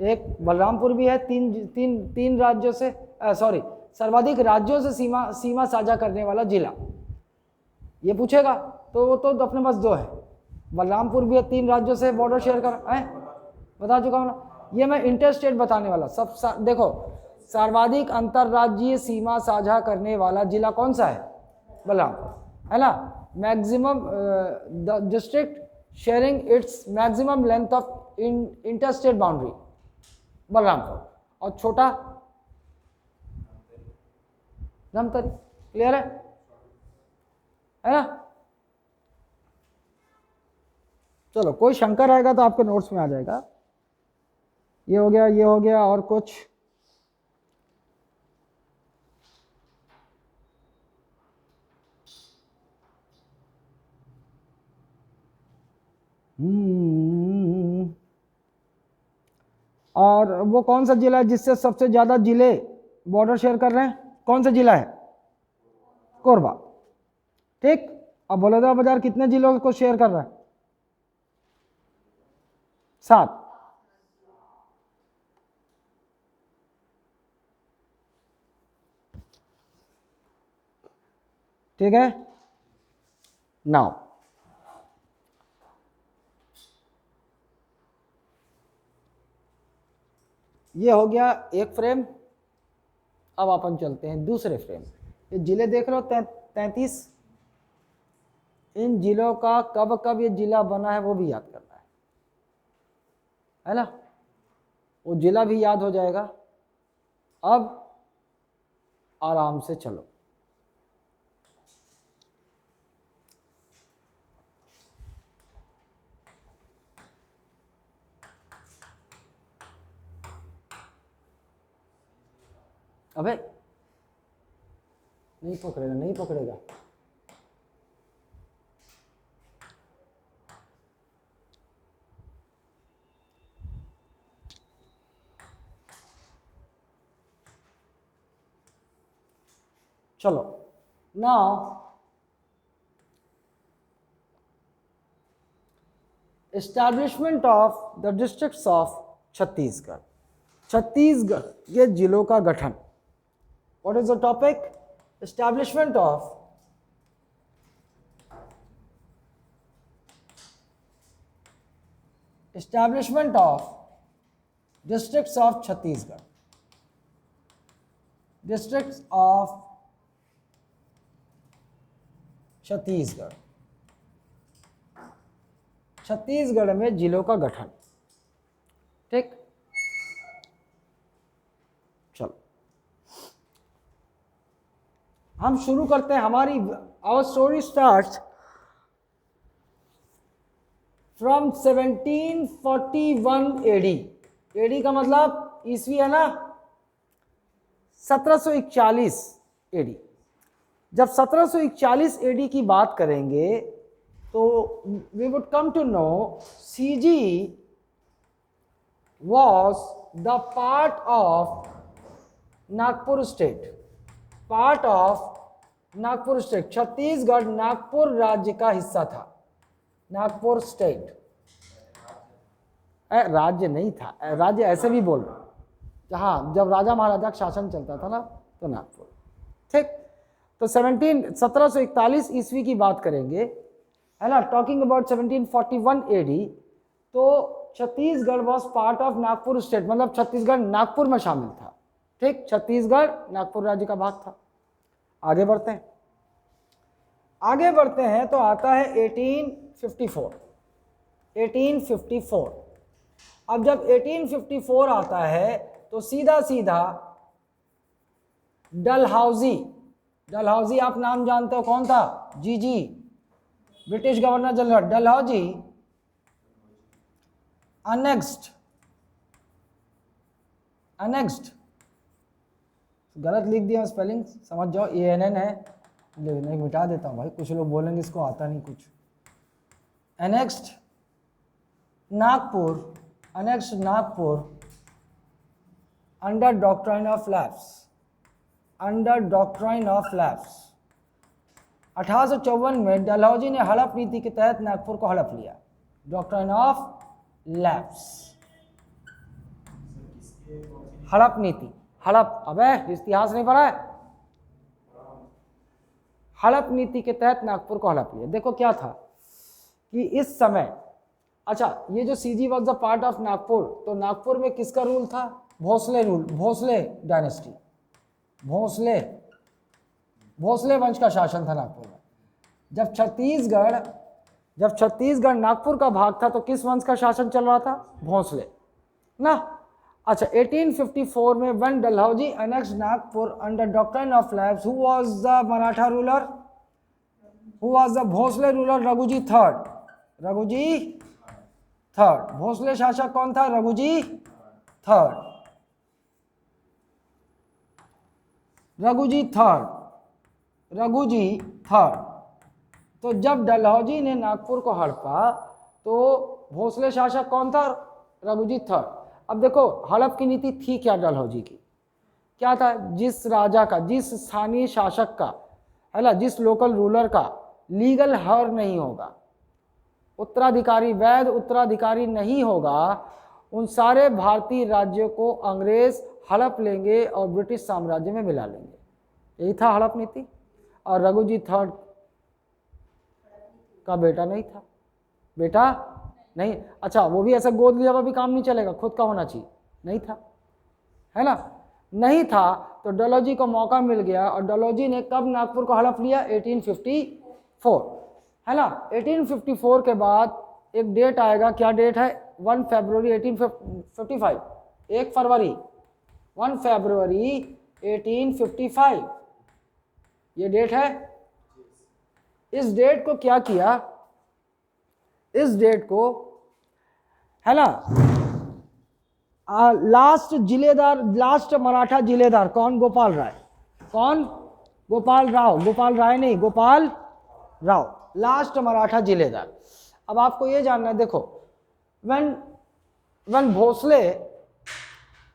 एक बलरामपुर भी है, तीन राज्यों से, सॉरी, सर्वाधिक राज्यों से सीमा साझा करने वाला जिला, ये पूछेगा। तो वो तो अपने पास दो है, बलरामपुर भी है, 3 राज्यों से बॉर्डर शेयर कर है, बता चुका हूँ ना। ये मैं इंटर स्टेट बताने वाला सब देखो, सर्वाधिक अंतरराज्यीय सीमा साझा करने वाला जिला कौन सा है? बलरामपुर, है ना। Maximum district sharing its maximum length of inter state boundary Balrampur, और छोटा धमतरी। क्लियर है ना। चलो, कोई शंका रहेगा तो आपके नोट्स में आ जाएगा। ये हो गया, ये हो गया, और कुछ? और वो कौन सा जिला है जिससे सबसे ज्यादा जिले बॉर्डर शेयर कर रहे हैं? कौन सा जिला है? कोरबा, ठीक। अब बलौदाबाजार कितने जिलों को शेयर कर रहा है? 7। ठीक है। नाउ ये हो गया एक फ्रेम। अब अपन चलते हैं दूसरे फ्रेम। ये जिले देख रहे हो 33, इन जिलों का कब कब ये जिला बना है वो भी याद करना है ना। वो जिला भी याद हो जाएगा। अब आराम से चलो, अबे नहीं पकड़ेगा, नहीं पकड़ेगा। चलो, now establishment of the districts of Chhattisgarh. Chhattisgarh के जिलों का गठन। What is the topic? Establishment of districts of Chhattisgarh. Districts of Chhattisgarh. Chhattisgarh में जिलों का गठन, ठीक। चलो, हम शुरू करते हैं। हमारी our story starts from 1741 AD. AD का मतलब ईस्वी है ना, 1741 एडी। जब 1741 एडी की बात करेंगे तो we would come to know CG was the part of Nagpur state. Part of Nagpur state, Chhattisgarh Nagpur राज्य का हिस्सा था। नागपुर स्टेट राज्य नहीं था, राज्य ऐसे भी बोल रहे। हाँ, जब राजा महाराजा का शासन चलता था ना तो नागपुर, ठीक। तो 1741 ईस्वी की बात करेंगे, है ना। Talking about 1741 AD. तो Chhattisgarh was part of Nagpur state, मतलब छत्तीसगढ़ नागपुर में शामिल था, ठीक। छत्तीसगढ़ नागपुर राज्य का भाग था। आगे बढ़ते हैं, आगे बढ़ते हैं तो आता है 1854। 1854, अब जब 1854 आता है तो सीधा सीधा डलहौजी, डलहौजी आप नाम जानते हो कौन था, जी, British governor general Dalhousie annexed, गलत लिख दिया स्पेलिंग, समझ जाओ, ANN है, नहीं मिटा देता हूँ भाई, कुछ लोग बोलेंगे इसको आता नहीं कुछ। Annexed Nagpur, annexed Nagpur under doctrine of lapse, under doctrine of lapse. 1854 में डलहौजी ने हड़प नीति के तहत नागपुर को हड़प लिया, डॉक्ट्राइन ऑफ लैप्स, हड़प नीति, हड़प, अबे इतिहास नहीं पढ़ा है, हड़प नीति के तहत नागपुर को हड़प लिया। देखो क्या था कि इस समय, अच्छा ये जो CG was the part of Nagpur, तो नागपुर में किसका रूल था, भोसले रूल, भोसले डायनेस्टी, भोसले वंश का शासन था नागपुर में। जब छत्तीसगढ़ नागपुर का भाग था तो किस वंश का शासन चल रहा था, भोसले ना। अच्छा 1854 में when Dalhousie annexed Nagpur under doctrine of lapse, who was the Maratha ruler, who was the Bhonsle ruler, Raghuji third. Bhonsle शासक कौन था, रघुजी थर्ड। तो जब डलहौजी ने नागपुर को हड़पा तो भोसले शासक कौन था, रघुजी थर्ड। अब देखो हड़प की नीति थी क्या डलहौजी की, क्या था, जिस राजा का, जिस स्थानीय शासक का, है ना, जिस लोकल रूलर का लीगल हर नहीं होगा, उत्तराधिकारी, वैध उत्तराधिकारी नहीं होगा, उन सारे भारतीय राज्यों को अंग्रेज हड़प लेंगे और ब्रिटिश साम्राज्य में मिला लेंगे, यही था हड़प नीति। और रघुजी थर्ड का बेटा नहीं था, अच्छा वो भी ऐसा गोद लिया हुआ भी काम नहीं चलेगा, खुद का होना चाहिए, नहीं था, है ना, नहीं था। तो डलहौजी को मौका मिल गया और डलहौजी ने कब नागपुर को हड़प लिया, 1854, है ना। 1854 के बाद एक डेट आएगा, क्या डेट है, 1 फरवरी 1855, 1 फरवरी 1855 ये डेट है। इस डेट को क्या किया, इस डेट को, है ना, लास्ट मराठा जिलेदार कौन, गोपाल राव, लास्ट मराठा जिलेदार। अब आपको ये जानना है, देखो when Bhosle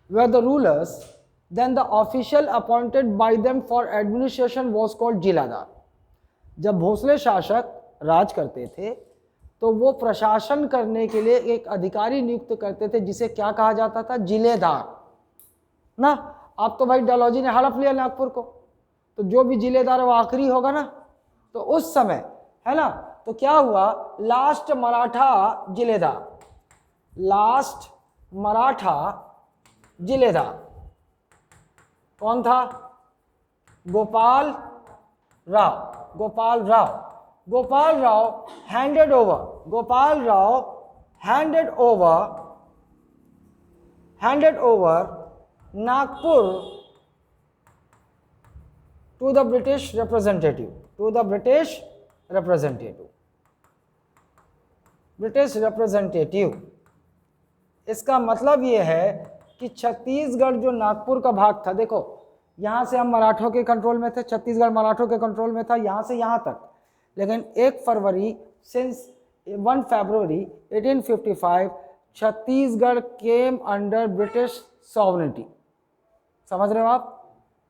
were the rulers, then the official appointed by them for administration was called जिलादार। जब भोसले शासक राज करते थे तो वो प्रशासन करने के लिए एक अधिकारी नियुक्त करते थे जिसे क्या कहा जाता था, जिलेदार ना। अब तो भाई डलहौजी ने हड़प लिया नागपुर को, तो जो भी जिलेदार वो आखिरी होगा ना। तो उस समय, है ना, तो क्या हुआ, लास्ट मराठा जिलेदार कौन था, Gopal Rao handed over Nagpur to the British representative, इसका मतलब ये है कि छत्तीसगढ़ जो नागपुर का भाग था, देखो यहाँ से हम मराठों के कंट्रोल में थे, छत्तीसगढ़ मराठों के कंट्रोल में था यहाँ से यहाँ तक, लेकिन 1 फरवरी 1855 Chhattisgarh came under British sovereignty. समझ रहे हो आप,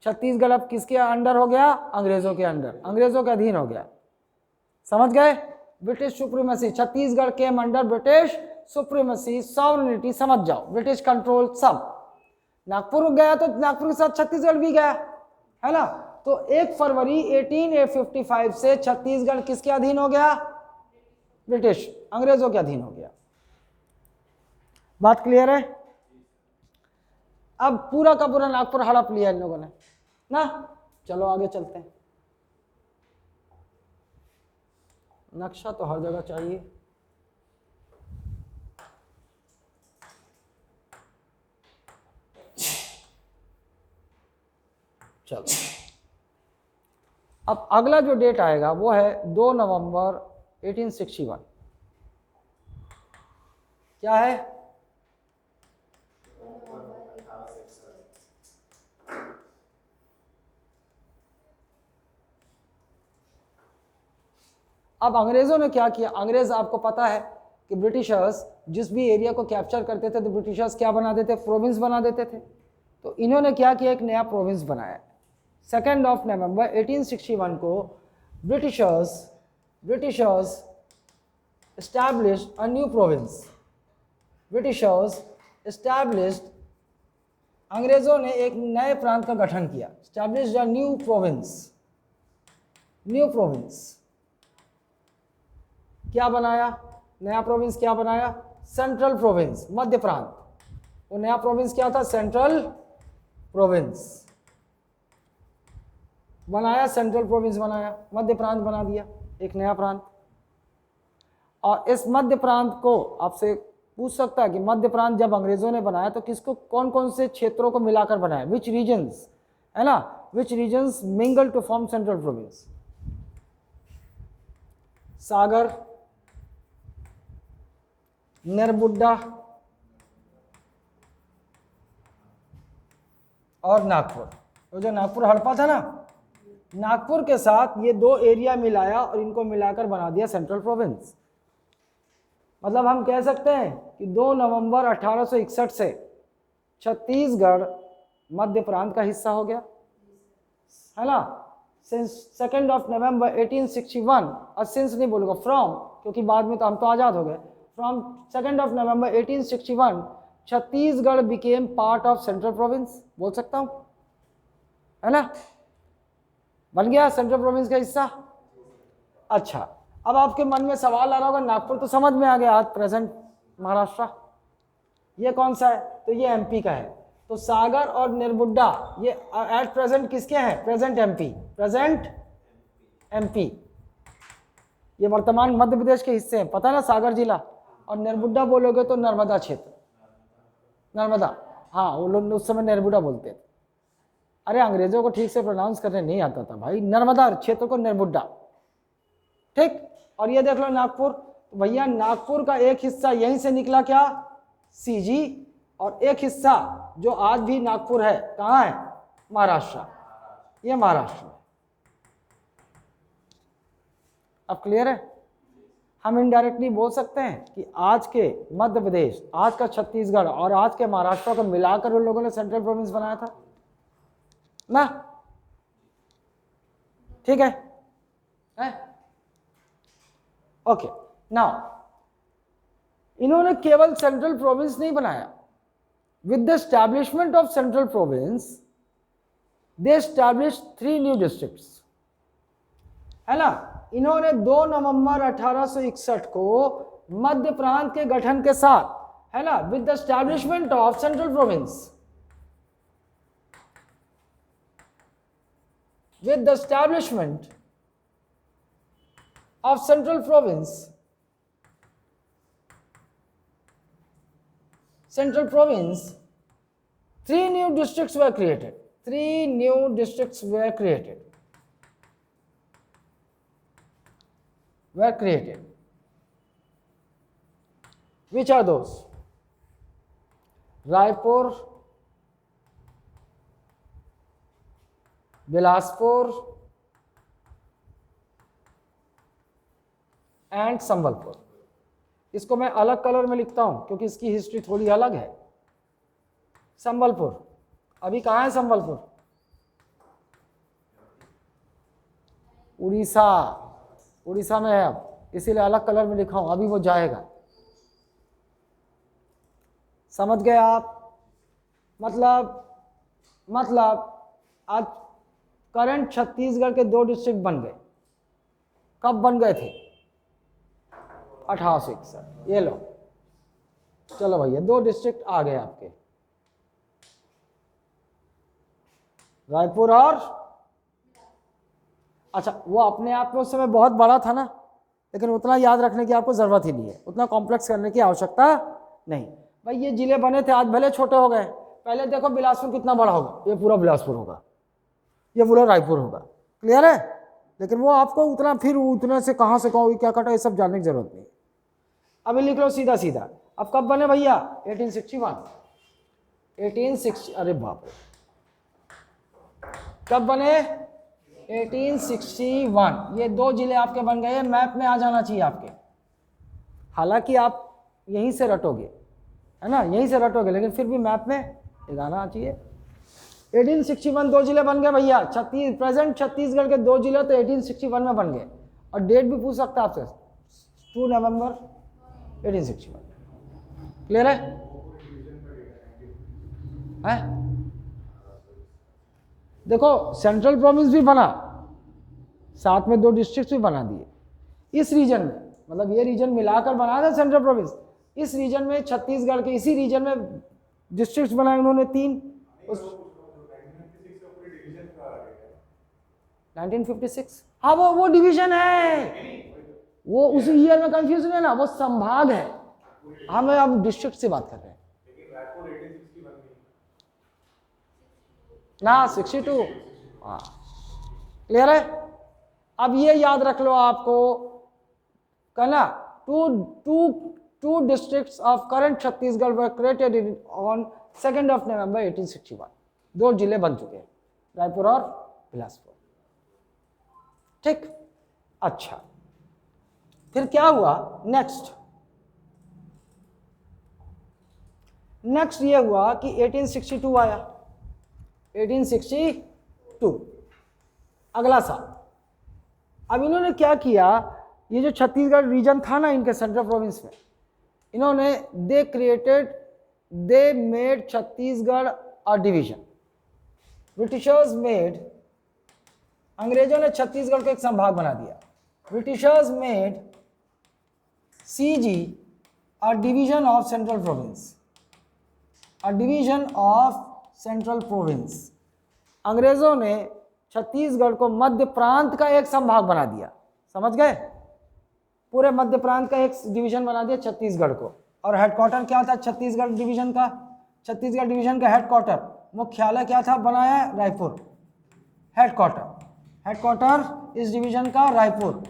छत्तीसगढ़ अब किसके अंडर हो गया, अंग्रेजों के अंडर, अंग्रेजों के अधीन हो गया, समझ गए, British supremacy, Chhattisgarh came under British supremacy, sovereignty, समझ जाओ, ब्रिटिश कंट्रोल सब। नागपुर गया तो नागपुर के साथ छत्तीसगढ़ भी गया, है ना। तो 1 फरवरी 1855 से छत्तीसगढ़ किसके अधीन हो गया, ब्रिटिश, अंग्रेजों के अधीन हो गया। बात क्लियर है। अब पूरा का पूरा नागपुर हड़प लिया इन लोगों ने ना। चलो आगे चलते हैं। नक्शा तो हर जगह चाहिए। चलो, अब अगला जो डेट आएगा वो है 2 नवंबर 1861। क्या है? अब अंग्रेजों ने क्या किया? अंग्रेज, आपको पता है कि ब्रिटिशर्स जिस भी एरिया को कैप्चर करते थे तो ब्रिटिशर्स क्या बना देते? प्रोविंस बना देते थे। तो इन्होंने क्या किया? एक नया प्रोविंस बनाया। 2 नवंबर 1861 को Britishers established a new province. Britishers established, अंग्रेजों ने एक नए प्रांत का गठन किया। established a new province। क्या बनाया? नया प्रोविंस क्या बनाया? सेंट्रल प्रोविंस, मध्य प्रांत। वो नया प्रोविंस क्या था? सेंट्रल प्रोविंस बनाया, सेंट्रल प्रोविंस बनाया, मध्य प्रांत बना दिया, एक नया प्रांत। और इस मध्य प्रांत को आपसे पूछ सकता है कि मध्य प्रांत जब अंग्रेजों ने बनाया तो किसको, कौन कौन से क्षेत्रों को मिलाकर बनाया? विच रीजन्स, है ना, which regions mingle to form central province? Sagar, Narbudda और नागपुर। तो जो नागपुर हड़प्पा था ना, नागपुर के साथ ये 2 एरिया मिलाया और इनको मिलाकर बना दिया सेंट्रल प्रोविंस। मतलब हम कह सकते हैं कि 2 नवंबर 1861 से छत्तीसगढ़ मध्य प्रांत का हिस्सा हो गया, है ना। सिंस 2 नवंबर 1861, और सिंस नहीं बोलूँगा, फ्रॉम, क्योंकि बाद में तो हम तो आज़ाद हो गए। From 2 November 1861 Chhattisgarh became part of central province, बोल सकता हूँ, है ना, बन गया सेंट्रल प्रोविंस का हिस्सा। अच्छा, अब आपके मन में सवाल आ रहा होगा, नागपुर तो समझ में आ गया, आज प्रेजेंट महाराष्ट्र। ये कौन सा है? तो ये एमपी का है। तो सागर और निर्बुड्डा ये एट प्रेजेंट किसके हैं? Present MP. ये वर्तमान मध्य प्रदेश के हिस्से हैं, पता है ना, सागर जिला। और निर्बुड्डा बोलोगे तो नर्मदा क्षेत्र, नर्मदा, हाँ, वो लोग उस समय निर्बुड्डा बोलते थे। अरे अंग्रेजों को ठीक से प्रोनाउंस करने नहीं आता था भाई, नर्मदा क्षेत्र को निर्बुड्डा, ठीक। और ये देख लो नागपुर, तो भैया नागपुर का एक हिस्सा यहीं से निकला, क्या? सीजी। और एक हिस्सा जो आज भी नागपुर है, कहाँ है? महाराष्ट्र, ये महाराष्ट्र। अब क्लियर है? हम इनडायरेक्टली बोल सकते हैं कि आज के मध्य प्रदेश, आज का छत्तीसगढ़ और आज के महाराष्ट्र को मिलाकर उन लोगों ने सेंट्रल प्रोविंस बनाया था ना, ठीक है? ओके, नाउ इन्होंने केवल सेंट्रल प्रोविंस नहीं बनाया। With the establishment of central province they establish 3 new districts, है ना। इन्होंने 2 नवंबर 1861 को मध्य प्रांत के गठन के साथ, है ना, with the establishment of central province, with the establishment of central province, 3 new districts were created. 3 new districts were created. Which are those? Raipur, Bilaspur and Sambalpur. इसको मैं अलग कलर में लिखता हूं क्योंकि इसकी हिस्ट्री थोड़ी अलग है। संबलपुर, अभी कहाँ है संबलपुर? उड़ीसा में है, अब इसीलिए अलग कलर में लिखा हूं, अभी वो जाएगा। समझ गए आप? मतलब आज करंट छत्तीसगढ़ के 2 डिस्ट्रिक्ट बन गए। कब बन गए थे? 1861। ये लो, चलो भैया 2 डिस्ट्रिक्ट आ गए आपके, रायपुर और, अच्छा वो अपने आप में उस समय बहुत बड़ा था ना, लेकिन उतना याद रखने की आपको ज़रूरत ही नहीं है, उतना कॉम्प्लेक्स करने की आवश्यकता नहीं। भाई ये जिले बने थे, आज भले छोटे हो गए। पहले देखो बिलासपुर कितना बड़ा होगा, ये पूरा बिलासपुर होगा, ये पूरा रायपुर होगा, क्लियर है। लेकिन वो आपको उतना फिर उतने से कहाँ से कहो क्या कटा, ये सब जानने की जरूरत नहीं। अभी लिख लो सीधा सीधा। अब कब बने भैया? 1861। 1860, अरे बाप रे, कब बने? 1861। ये दो जिले आपके बन गए, मैप में आ जाना चाहिए आपके। हालांकि आप यहीं से रटोगे, है ना, यहीं से रटोगे, लेकिन फिर भी मैप में एक आना चाहिए। 1861 दो जिले बन गए भैया। प्रेजेंट छत्तीसगढ़ के दो जिले तो 1861 में बन गए। और डेट भी पूछ सकता है आपसे, 2 नवंबर 1861। क्लियर है? देखो सेंट्रल प्रोविंस भी बना, साथ में 2 डिस्ट्रिक्ट भी बना दिए इस रीजन में, मतलब ये रीजन मिलाकर बना था सेंट्रल प्रोविंस। इस रीजन में छत्तीसगढ़ के इसी रीजन में डिस्ट्रिक्ट बनाए उन्होंने 3। 1956, हाँ वो डिवीजन है, वो उसी ईयर में कंफ्यूजन है ना, वो संभाग है। हमें अब डिस्ट्रिक्ट से बात कर रहे हैं ना, 62। हाँ क्लियर है। अब ये याद रख लो आपको, कहना to districts of current Chhattisgarh were created on 2 नवंबर 1861। 2 जिले बन चुके हैं, रायपुर और बिलासपुर। ठीक, अच्छा फिर क्या हुआ? नेक्स्ट ये हुआ कि 1862 आया। 1862 अगला साल। अब इन्होंने क्या किया, ये जो छत्तीसगढ़ रीजन था ना इनके सेंट्रल प्रोविंस में, इन्होंने they made Chhattisgarh a division. Britishers made, अंग्रेजों ने छत्तीसगढ़ को एक संभाग बना दिया। Britishers made CG a division of central province, a division of central province. अंग्रेजों ने छत्तीसगढ़ को मध्य प्रांत का एक संभाग बना दिया, समझ गए? पूरे मध्य प्रांत का एक डिवीजन बना दिया छत्तीसगढ़ को। और हेडक्वार्टर क्या था छत्तीसगढ़ डिवीजन का? छत्तीसगढ़ डिवीजन का हेडक्वार्टर, मुख्यालय क्या था बनाया? रायपुर। हेडक्वार्टर इस डिवीजन का रायपुर।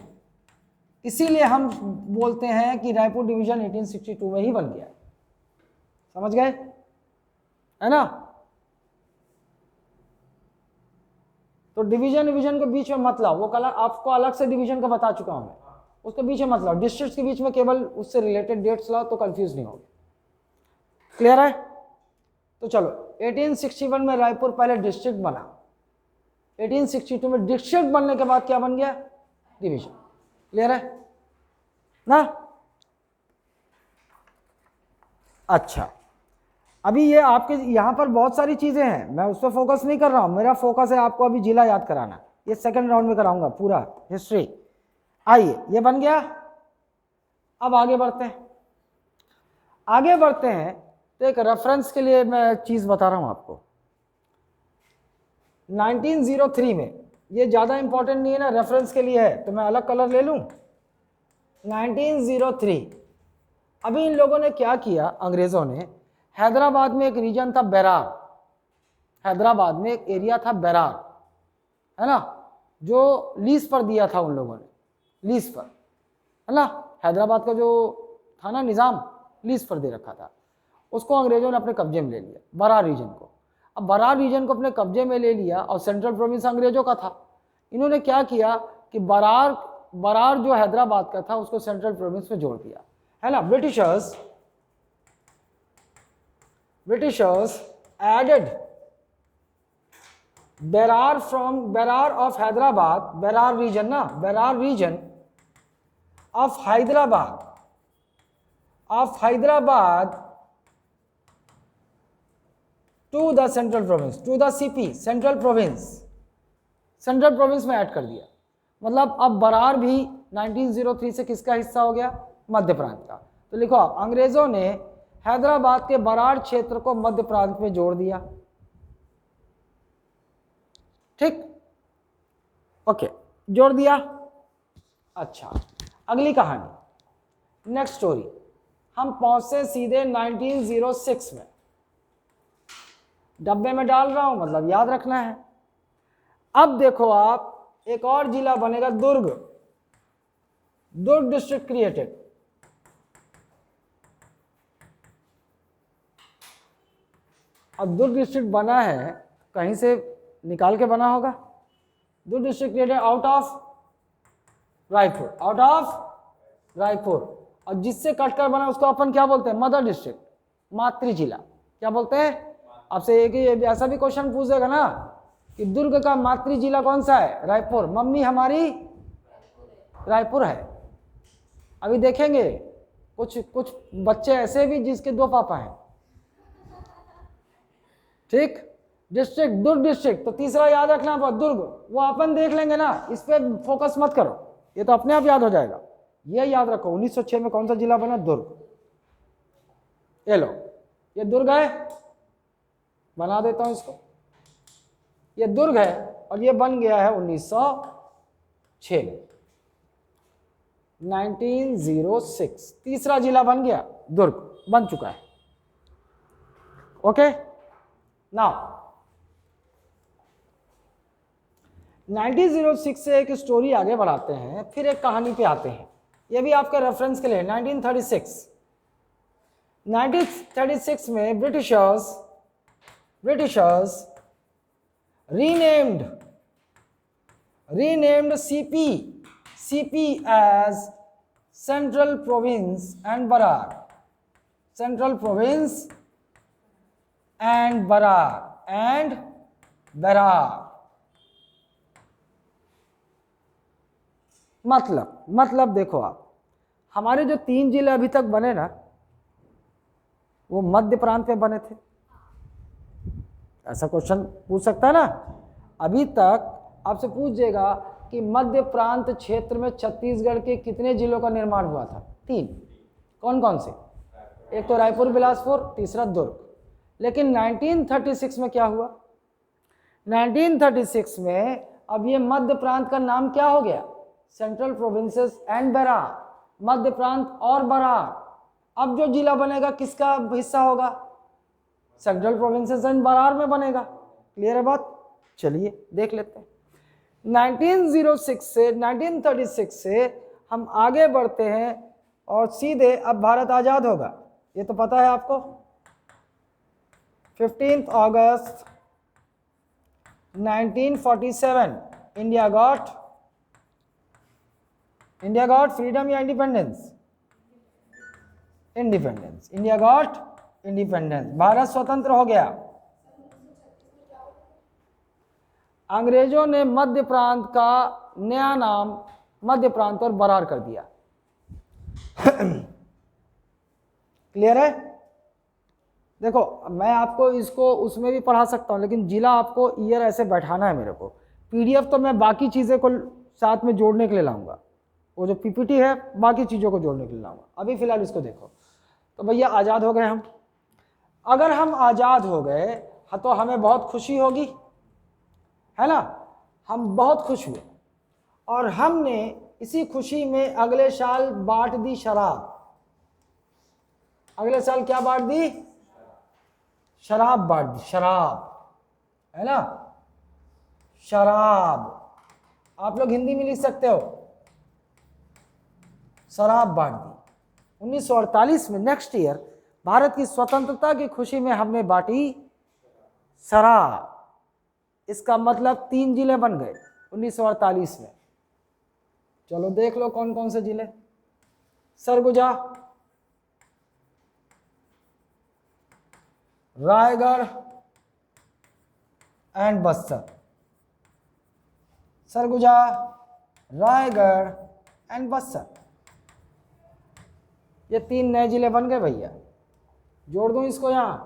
इसीलिए हम बोलते हैं कि रायपुर डिवीजन 1862 में ही बन गया, समझ गए, है ना? तो डिवीजन के बीच में मत लाओ, वो कल आपको अलग से डिवीजन का बता चुका हूं मैं, उसके बीच में मत लाओ। डिस्ट्रिक्ट के बीच में केवल उससे रिलेटेड डेट्स लाओ तो कंफ्यूज नहीं होगे। क्लियर है? तो चलो 1861 में रायपुर पहले डिस्ट्रिक्ट बना। 1862 में डिस्ट्रिक्ट बनने के बाद क्या बन गया? डिवीजन। क्लियर है ना? अच्छा, अभी ये आपके यहाँ पर बहुत सारी चीजें हैं, मैं उस पर फोकस नहीं कर रहा हूँ। मेरा फोकस है आपको अभी जिला याद कराना। ये सेकंड राउंड में कराऊंगा पूरा हिस्ट्री। आइए, ये बन गया। अब आगे बढ़ते हैं तो एक रेफरेंस के लिए मैं चीज बता रहा हूं आपको। 1903 में, ये ज्यादा इंपॉर्टेंट नहीं है ना, रेफरेंस के लिए है, तो मैं अलग कलर ले लूं। 1903 अभी इन लोगों ने क्या किया, अंग्रेजों ने हैदराबाद में एक रीजन था बैरार, हैदराबाद में एक एरिया था बैरार, है ना, जो लीज पर दिया था उन लोगों ने, लीज पर, है ना। हैदराबाद का जो था ना निज़ाम, लीज पर दे रखा था, उसको अंग्रेजों ने अपने कब्जे में ले लिया, बरार रीजन को। अब बरार रीजन को अपने कब्जे में ले लिया और सेंट्रल प्रोविंस अंग्रेजों का था। इन्होंने क्या किया कि बरार जो हैदराबाद का था उसको सेंट्रल प्रोविंस में जोड़ दिया, है ना। Britishers added Berar of Hyderabad, Berar region of Hyderabad to the central province, to the CP, central province में ऐड कर दिया। मतलब अब बरार भी 1903 से किसका हिस्सा हो गया? मध्य प्रांत का। तो लिखो, अंग्रेजों ने हैदराबाद के बरार क्षेत्र को मध्य प्रांत में जोड़ दिया। ठीक, ओके, जोड़ दिया। अच्छा, अगली कहानी, नेक्स्ट स्टोरी, हम पहुंचे सीधे 1906 में। डब्बे में डाल रहा हूं, मतलब याद रखना है। अब देखो आप, एक और जिला बनेगा दुर्ग, दुर्ग डिस्ट्रिक्ट क्रिएटेड। अब दुर्ग डिस्ट्रिक्ट बना है, कहीं से निकाल के बना होगा। Durg district created out of Raipur, out of Raipur, और जिससे कटकर बना उसको अपन क्या बोलते हैं, मदर डिस्ट्रिक्ट, मातृ जिला। क्या बोलते हैं? आपसे एक ऐसा भी क्वेश्चन पूछेगा ना कि दुर्ग का मातृ जिला कौन सा है? रायपुर। मम्मी हमारी रायपुर है। अभी देखेंगे कुछ कुछ बच्चे ऐसे भी जिसके 2 पापा हैं। ठीक, डिस्ट्रिक्ट, दुर्ग डिस्ट्रिक्ट, तो तीसरा याद रखना पर दुर्ग, वो अपन देख लेंगे ना, इस पे फोकस मत करो, ये तो अपने आप याद हो जाएगा। ये याद रखो 1906 में कौन सा जिला बना? दुर्ग। ये लो, ये दुर्ग है, बना देता हूं इसको, ये दुर्ग है और ये बन गया है 1906 में, 1906 तीसरा जिला बन गया, दुर्ग बन चुका है। ओके, नाउ 1906 से एक स्टोरी आगे बढ़ाते हैं, फिर एक कहानी पे आते हैं। ये भी आपके रेफरेंस के लिए। 1936 में Britishers renamed CP as Central Province and Berar, Central Province and Berar। मतलब देखो आप, हमारे जो 3 जिले अभी तक बने ना, वो मध्य प्रांत में बने थे। ऐसा क्वेश्चन पूछ सकता है ना। अभी तक आपसे पूछेगा कि मध्य प्रांत क्षेत्र में छत्तीसगढ़ के कितने जिलों का निर्माण हुआ था? 3। कौन कौन से? एक तो रायपुर बिलासपुर, तीसरा दुर्ग। लेकिन 1936 में क्या हुआ? 1936 में अब ये मध्य प्रांत का नाम क्या हो गया? सेंट्रल प्रोविंसेस एंड बरार, मध्य प्रांत और बरार। अब जो जिला बनेगा किसका हिस्सा होगा? सेंट्रल प्रोविंसेस एंड बरार में बनेगा। क्लियर है बात? चलिए देख लेते हैं। 1936 से हम आगे बढ़ते हैं और सीधे अब भारत आजाद होगा, ये तो पता है आपको। 15 अगस्त 1947 इंडिया गॉट फ्रीडम या independence? Independence. India got independence, Bharat स्वतंत्र हो गया। अंग्रेजों ने मध्य प्रांत का नया नाम मध्य प्रांत और बरार कर दिया। क्लियर है? देखो मैं आपको इसको उसमें भी पढ़ा सकता हूं, लेकिन जिला आपको ईयर ऐसे बैठाना है मेरे को। पीडीएफ तो मैं बाकी चीज़ें को साथ में जोड़ने के लिए लाऊंगा, वो जो पीपीटी है बाकी चीज़ों को जोड़ने के लिए लाऊंगा। अभी फिलहाल इसको देखो। तो भैया आज़ाद हो गए हम। अगर हम आज़ाद हो गए तो हमें बहुत खुशी होगी, है ना? हम बहुत खुश हुए और हमने इसी खुशी में अगले साल बांट दी शराब। अगले साल क्या बांट दी? शराब बांट दी, शराब, है ना? शराब आप लोग हिंदी में लिख सकते हो, शराब बांट दी। 1948 में नेक्स्ट ईयर भारत की स्वतंत्रता की खुशी में हमने बांटी शराब। इसका मतलब 3 जिले बन गए 1948 में। चलो देख लो कौन कौन से जिले। सरगुजा, रायगढ़ एंड बस्तर। सरगुजा, रायगढ़ एंड बस्तर, ये 3 नए जिले बन गए भैया। जोड़ दूं इसको यहां,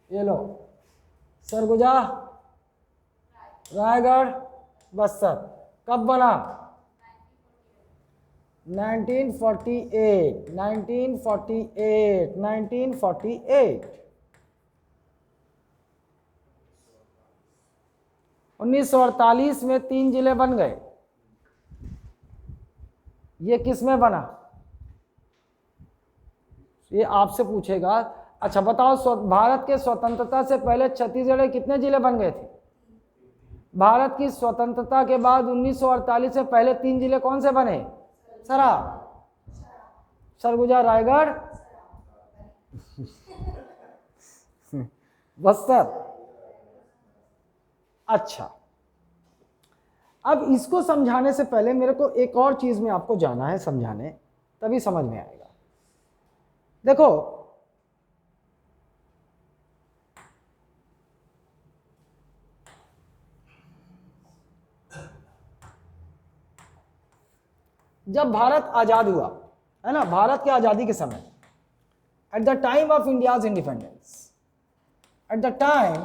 ये लो, सरगुजा, रायगढ़, बस्तर। कब बना? 1948, 1948, 1948। 1948 में 3 जिले बन गए। ये किस में बना, ये आपसे पूछेगा। अच्छा बताओ, भारत के स्वतंत्रता से पहले छत्तीसगढ़ के कितने जिले बन गए थे? भारत की स्वतंत्रता के बाद 1948 से पहले 3 जिले कौन से बने? सरा, सरगुजा, रायगढ़, बस्तर। अच्छा, अब इसको समझाने से पहले मेरे को एक और चीज में आपको जाना है समझाने, तभी समझ में आएगा। देखो, जब भारत आजाद हुआ है ना, भारत की आजादी के समय, at the time of India's independence, at the time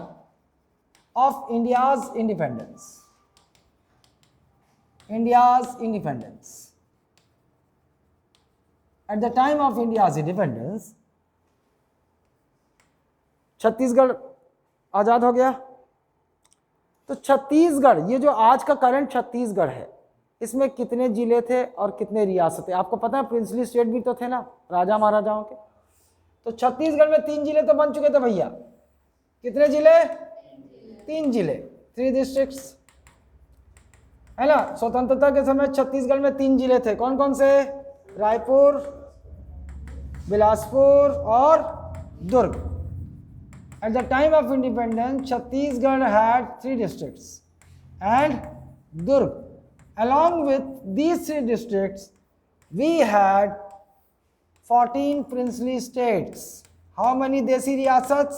of India's independence, India's independence. At the time of India's independence, Chhattisgarh आजाद हो गया। तो छत्तीसगढ़, ये जो आज का करंट छत्तीसगढ़ है, इसमें कितने जिले थे और कितने रियासतें? आपको पता है, प्रिंसली स्टेट भी तो थे ना राजा महाराजाओं के। तो छत्तीसगढ़ में 3 जिले तो बन चुके थे भैया। कितने जिले? 3 जिले, 3 डिस्ट्रिक्ट्स, है ना। स्वतंत्रता के समय छत्तीसगढ़ में 3 जिले थे। कौन कौन से? रायपुर, बिलासपुर और Durg. At the time of independence Chhattisgarh had 3 districts and Durg. along with these 3 districts we had 14 princely states. how many देसी रियासत?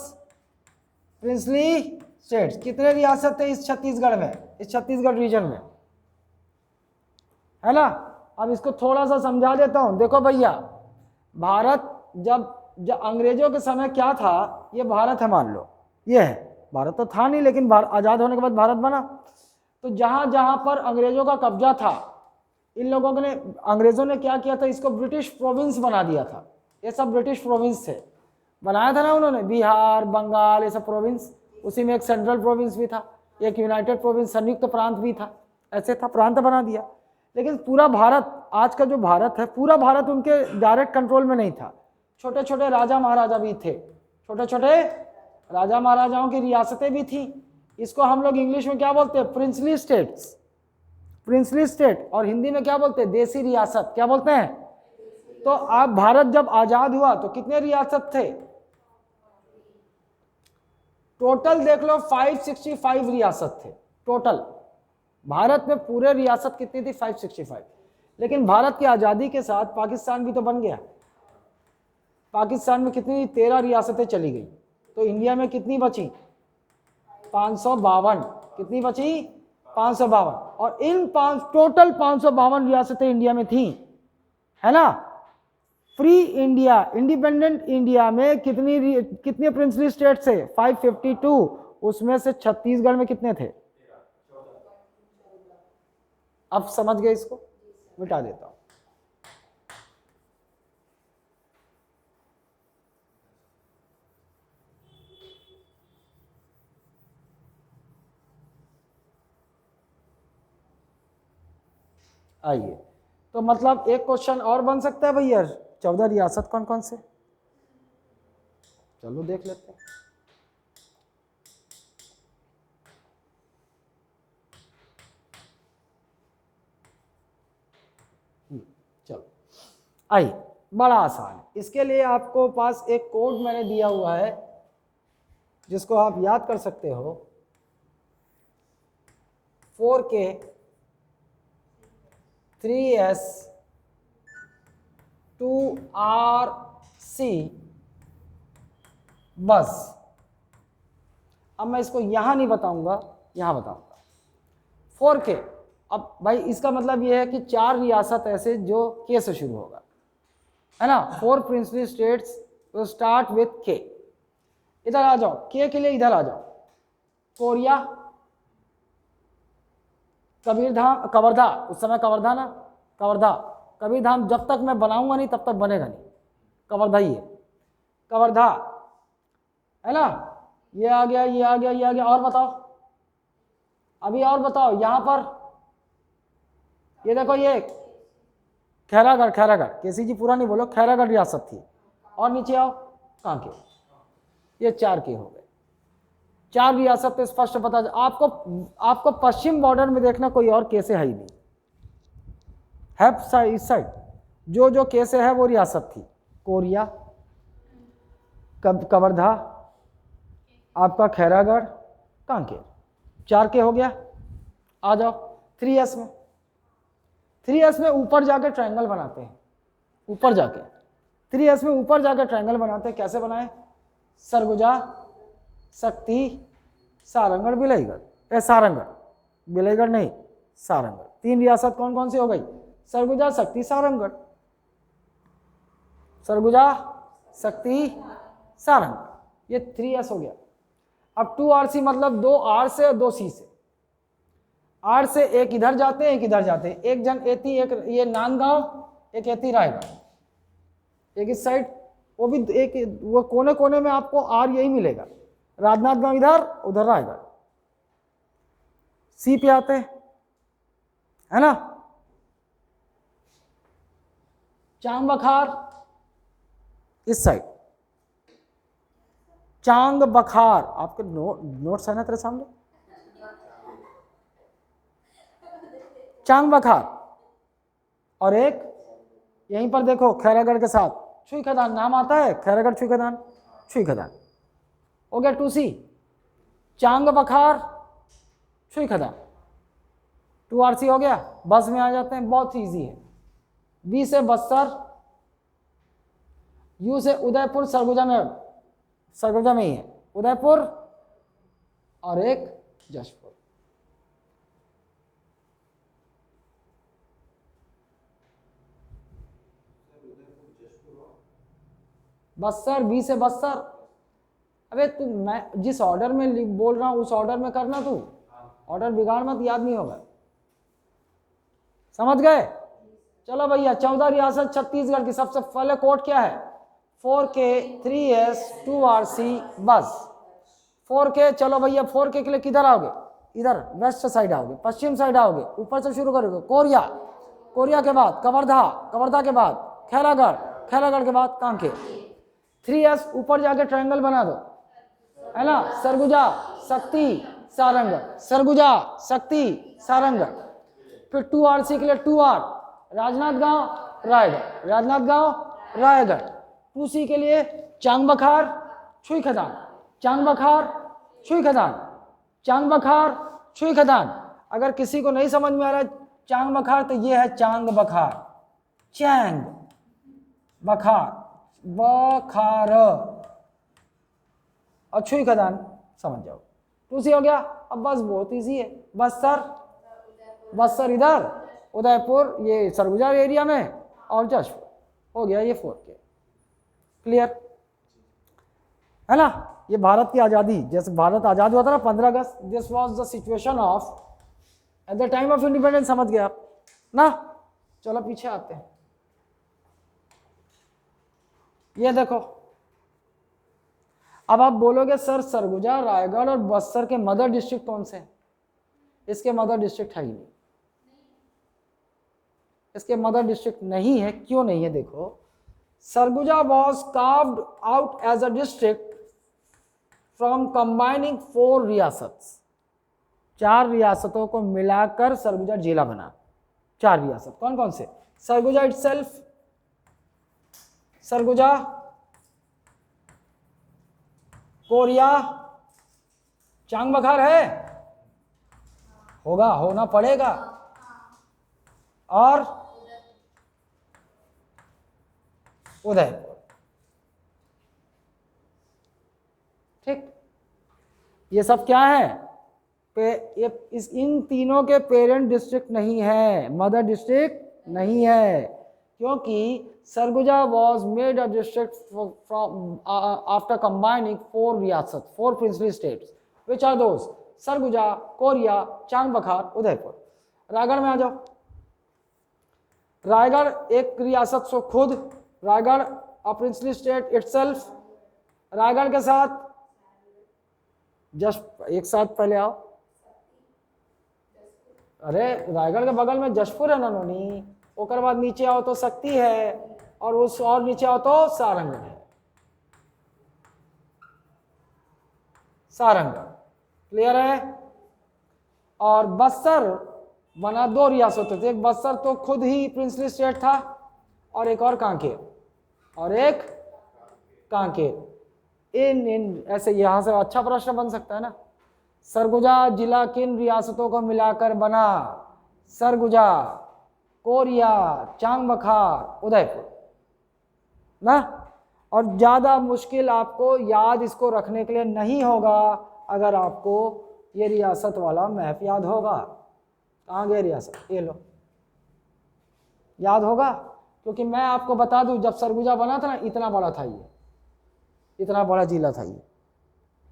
princely states। कितने रियासत थे इस छत्तीसगढ़ में, इस छत्तीसगढ़ रीजन में, है ना। अब इसको थोड़ा सा समझा देता हूं। देखो भैया, भारत जब अंग्रेजों के समय क्या था, ये भारत है मान लो, ये है भारत, तो था नहीं, लेकिन आजाद होने के बाद भारत बना। तो जहां जहां पर अंग्रेजों का कब्जा था, इन लोगों ने, अंग्रेजों ने क्या किया था, इसको ब्रिटिश प्रोविंस बना दिया था। ये सब ब्रिटिश प्रोविंस थे, बनाया था ना उन्होंने, बिहार, बंगाल, ये सब प्रोविंस। उसी में एक सेंट्रल प्रोविंस भी था, एक यूनाइटेड प्रोविंस, संयुक्त प्रांत भी था, ऐसे था, प्रांत बना दिया। लेकिन पूरा भारत, आज का जो भारत है, पूरा भारत उनके डायरेक्ट कंट्रोल में नहीं था। छोटे छोटे राजा महाराजा भी थे, छोटे छोटे राजा महाराजाओं की रियासतें भी थी। इसको हम लोग इंग्लिश में क्या बोलते हैं? Princely states, princely state. और हिंदी में क्या बोलते हैं? देसी रियासत। क्या बोलते हैं? तो आप, भारत जब आजाद हुआ तो कितने रियासत थे? टोटल देख लो 565 रियासत थे टोटल। भारत में पूरे रियासत कितनी थी? 565। लेकिन भारत की आजादी के साथ पाकिस्तान भी तो बन गया। पाकिस्तान में कितनी? 13 रियासतें चली गई। तो इंडिया में कितनी बची? 552। कितनी बची? 552। और इन टोटल 552 रियासतें इंडिया में थी, है ना। फ्री इंडिया, इंडिपेंडेंट इंडिया में कितने प्रिंसली स्टेट थे? 552। उसमें से छत्तीसगढ़ में कितने थे? अब समझ गए? इसको मिटा देता हूं। आइए, तो मतलब एक क्वेश्चन और बन सकता है भैया, 14 रियासत कौन कौन से? चलो देख लेते हैं। चलो आइए, बड़ा आसान है। इसके लिए आपको पास एक कोड मैंने दिया हुआ है, जिसको आप याद कर सकते हो। 4K 3S 2RC बस। अब मैं इसको यहां नहीं बताऊंगा, यहां बताऊंगा। 4K, अब भाई इसका मतलब यह है कि 4 रियासत ऐसे जो के से शुरू होगा, है ना। 4 princely states will start with के। इधर आ जाओ, के लिए इधर आ जाओ। कोरिया, कबीरधाम, कवर्धा, उस समय कवर्धा ना, कवर्धा, कबीरधाम जब तक मैं बनाऊंगा नहीं तब तक बनेगा नहीं, कवर्धा ही है, कवर्धा, है ना। ये आ गया, ये आ गया, ये आ गया। और बताओ, अभी और बताओ। यहां पर ये देखो, ये खैरागढ़, खैरागढ़, केसीजी पूरा नहीं बोलो, खैरागढ़ रियासत थी। और नीचे आओ, कांके, ये 4 के हो गए। 4 रियासत तो स्पष्ट पता, आपको पश्चिम बॉर्डर में देखना कोई और केसे है ही नहीं, है इस साइड जो केसे है वो रियासत थी। कोरिया, कवर्धा, आपका खैरागढ़, कांकेर, 4 के हो गया। आ जाओ 3S में। 3S में ऊपर जाके ट्रायंगल बनाते हैं, ऊपर जाके 3S में ऊपर जाके ट्रायंगल बनाते हैं। कैसे बनाए? सरगुजा, शक्ति, सारंगढ़, बिलाईगढ़, सारंगढ़, बिलाईगढ़ नहीं, सारंगढ़। 3 रियासत कौन कौन सी हो गई? सरगुजा, शक्ति, सारंगढ़। सरगुजा, शक्ति, सारंगढ़, ये 3S हो गया। अब 2RC मतलब 2 R से और 2 C से। R से एक इधर जाते हैं, एक इधर जाते हैं, एक जन एती, एक ये नांदगांव, एक एती रायगढ़, एक इस साइड, वो भी एक, वो कोने कोने में आपको R यही मिलेगा। राजनांदगांव इधर, उधर रायगढ़। C पे आते हैं, है ना, चांग बखार इस साइड, चांग बखार। आपके नोट्स है ना तेरे सामने? चांग बखार। और एक यहीं पर देखो खैरागढ़ के साथ छुई खदान नाम आता है, खैरागढ़ छुई खदान, छुई खदान हो गया 2C। चांग बखार, छुई खदान, 2RC हो गया। बस में आ जाते हैं, बहुत इजी है। B से बस्तर, U से उदयपुर, सरगुजा में ही है उदयपुर, और एक जशपुर। बस्तर, B से बस्तर। अबे तू, मैं जिस ऑर्डर में बोल रहा हूं उस ऑर्डर में करना, तू ऑर्डर बिगाड़ मत, याद नहीं होगा। समझ गए? चलो भैया, 14 रियासत छत्तीसगढ़ की। सबसे पहले कोड क्या है? 4K, 3S, 2RC, बस 4K। चलो भैया 4K के लिए किधर आओगे? इधर वेस्ट साइड आओगे, पश्चिम साइड आओगे, ऊपर से शुरू करोगे। कोरिया, कोरिया के बाद कवर्धा, कवर्धा के बाद खैरागढ़, खैरागढ़ के बाद कांके। 3S ऊपर जाके ट्रायंगल बना दो, है ना, सरगुजा, शक्ति, सारंगढ़, सरगुजा, शक्ति, सारंगढ़। फिर 2RC के लिए 2R, राजनांदगांव, रायगढ़, राजनांदगांव, रायगढ़। 2C के लिए चांग बखार, छुई खदान, चांग बखार, छुई खदान, चांग बखार, छुई खदान। अगर किसी को नहीं समझ में आ रहा है चांग बखार, तो ये है चांग बखार, चैंग बखार, बखार, और छुई खदान समझ जाओ। 2C हो गया। अब बस बहुत इजी है। बस्तर, बस्तर इधर, उदयपुर ये सरगुजा एरिया में, और जशपुर हो गया। ये 4K। क्लियर है ना? ये भारत की आज़ादी, जैसे भारत आज़ाद हुआ था ना 15 अगस्त, this was the situation of at the time of independence. समझ गए आप ना? चलो पीछे आते हैं। ये देखो, अब आप बोलोगे सर सरगुजा, रायगढ़ और बस्तर के मदर डिस्ट्रिक्ट कौन से हैं? इसके मदर डिस्ट्रिक्ट है ही नहीं, इसके मदर डिस्ट्रिक्ट नहीं है। क्यों नहीं है? देखो, Surguja was carved out as a district from combining 4 रियासत। 4 रियासतों को मिलाकर सरगुजा जिला बना। 4 रियासत कौन कौन से? सरगुजा इटसेल्फ, सरगुजा, कोरिया, चांग बखार है, होगा, होना पड़ेगा, और उदयपुर। ठीक, ये सब क्या है? इन तीनों के पेरेंट डिस्ट्रिक्ट नहीं है, मदर डिस्ट्रिक्ट नहीं है, क्योंकि Surguja was made a district from after combining 4 रियासत, 4 princely states, which are those? Surguja, Koriya, Chang Bhakar, Udaipur. Raigarh में आ जाओ। रायगढ़ एक रियासत सो खुद, रायगढ़ अ प्रिंसली स्टेट इटसेल्फ। रायगढ़ के साथ जस्ट एक साथ पहले आओ। अरे रायगढ़ के बगल में जशपुर है ना नोनी, ओकर बाद नीचे आओ तो शक्ति है, और उस और नीचे आओ तो सारंग है। सारंग क्लियर है। और बस्तर बना दो रियासतों से, एक बस्तर तो खुद ही प्रिंसली स्टेट था, और एक और कांकेर, और एक कांकेर। इन ऐसे यहाँ से अच्छा प्रश्न बन सकता है ना। सरगुजा जिला किन रियासतों को मिलाकर बना? सरगुजा, कोरिया, चांगबखार, उदयपुर ना। और ज़्यादा मुश्किल आपको याद इसको रखने के लिए नहीं होगा अगर आपको ये रियासत वाला मैप याद होगा। कहाँ गए रियासत? ये लो, याद होगा, क्योंकि मैं आपको बता दूं जब सरगुजा बना था ना, इतना बड़ा था ये, इतना बड़ा जिला था ये,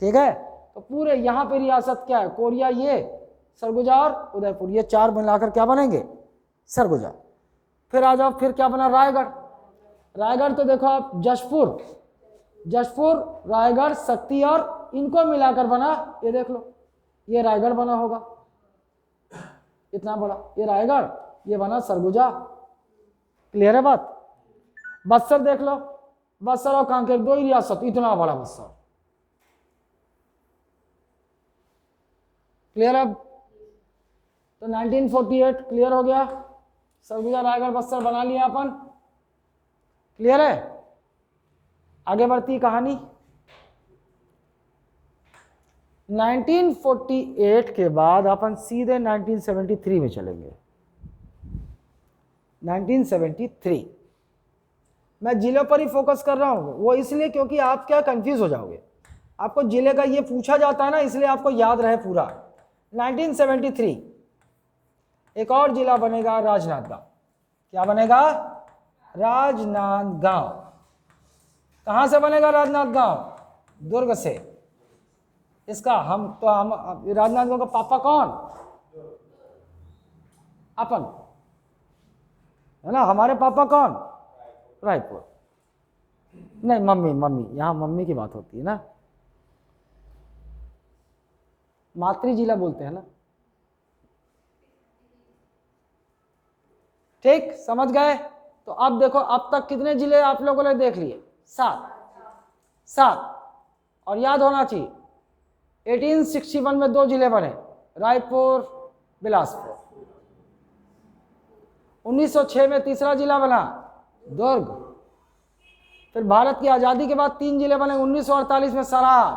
ठीक है। तो पूरे यहाँ पे रियासत क्या है? कोरिया, ये सरगुजा और उदयपुर, ये चार मिलाकर क्या बनेंगे? सरगुजा। फिर आ जाओ, फिर क्या बना? रायगढ़। रायगढ़ तो देखो आप, जशपुर, जशपुर, रायगढ़, शक्ति और इनको मिलाकर बना, ये देख लो, ये रायगढ़ बना होगा, इतना बड़ा ये रायगढ़, ये बना सरगुजा। क्लियर है बात? बस्तर देख लो, बस्तर और कांकेर दो ही रियासत, इतना बड़ा बस्तर। क्लियर है? तो 1948 क्लियर हो गया, सरगुजा, रायगढ़, बस्तर बना लिया अपन। क्लियर है? आगे बढ़ती कहानी। 1948 के बाद अपन सीधे 1973 में चलेंगे। 1973 मैं जिलों पर ही फोकस कर रहा हूं, वो इसलिए क्योंकि आप क्या कंफ्यूज हो जाओगे, आपको जिले का ये पूछा जाता है ना, इसलिए आपको याद रहे पूरा। 1973 एक और जिला बनेगा, राजनांदगांव। क्या बनेगा? राजनांदगांव। कहां से बनेगा राजनांदगांव? दुर्ग से। इसका हम राजनांदगांव का पापा कौन? अपन, है ना। हमारे पापा कौन? रायपुर। नहीं, मम्मी, मम्मी, यहां मम्मी की बात होती है ना, मातृ जिला बोलते हैं ना। ठीक, समझ गए? तो अब देखो, अब तक कितने जिले आप लोगों ने देख लिए? 7। और याद होना चाहिए 1861 में 2 जिले बने, रायपुर, बिलासपुर। 1906 में तीसरा जिला बना, दुर्ग। फिर भारत की आजादी के बाद 3 जिले बने, 1948 में सराय,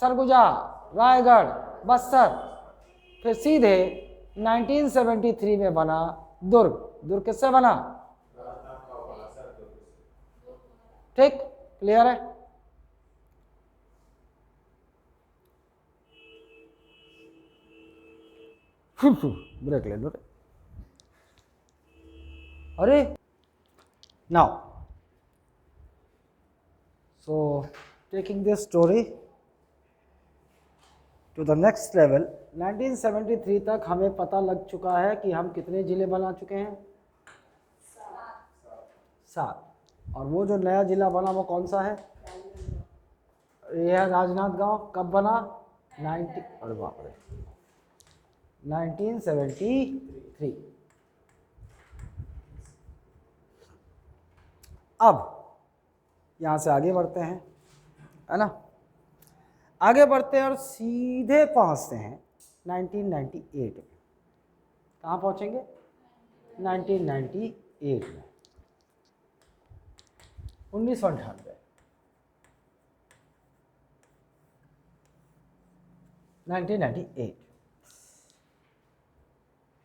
सरगुजा, रायगढ़, बस्तर। फिर सीधे 1973 में बना दुर्ग। दुर्ग किससे बना? ठीक, क्लियर है? ब्रेक ले लो। अरे now, so taking this story to the next level, 1973 तक हमें पता लग चुका है कि हम कितने जिले बना चुके हैं? 7। और वो जो नया जिला बना वो कौन सा है? यह राजनांदगांव। कब बना? 1973। अब यहाँ से आगे बढ़ते हैं, है ना। आगे बढ़ते हैं और सीधे पहुँचते हैं 1998 में। कहाँ पहुँचेंगे? 1998 में, 1998। 1998।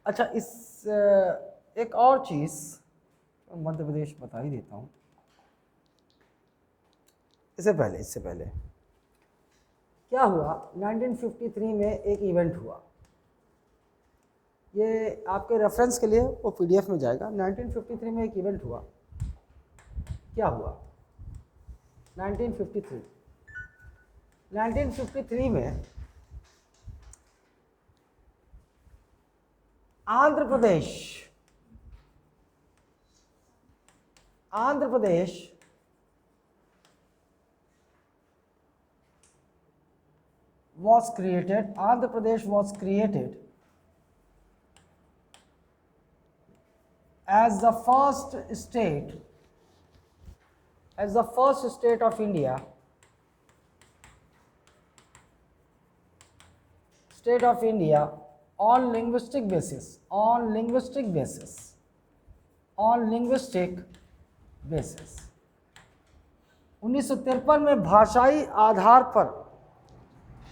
अच्छा, इस एक और चीज़ मध्य प्रदेश बता ही देता हूँ। इससे पहले क्या हुआ? 1953 में एक इवेंट हुआ, ये आपके रेफरेंस के लिए वो पीडीएफ में जाएगा। 1953 में एक इवेंट हुआ। क्या हुआ? 1953 में Andhra Pradesh was created. Andhra Pradesh was created as the first state of India, on linguistic basis, on linguistic basis 1953 में भाषाई आधार पर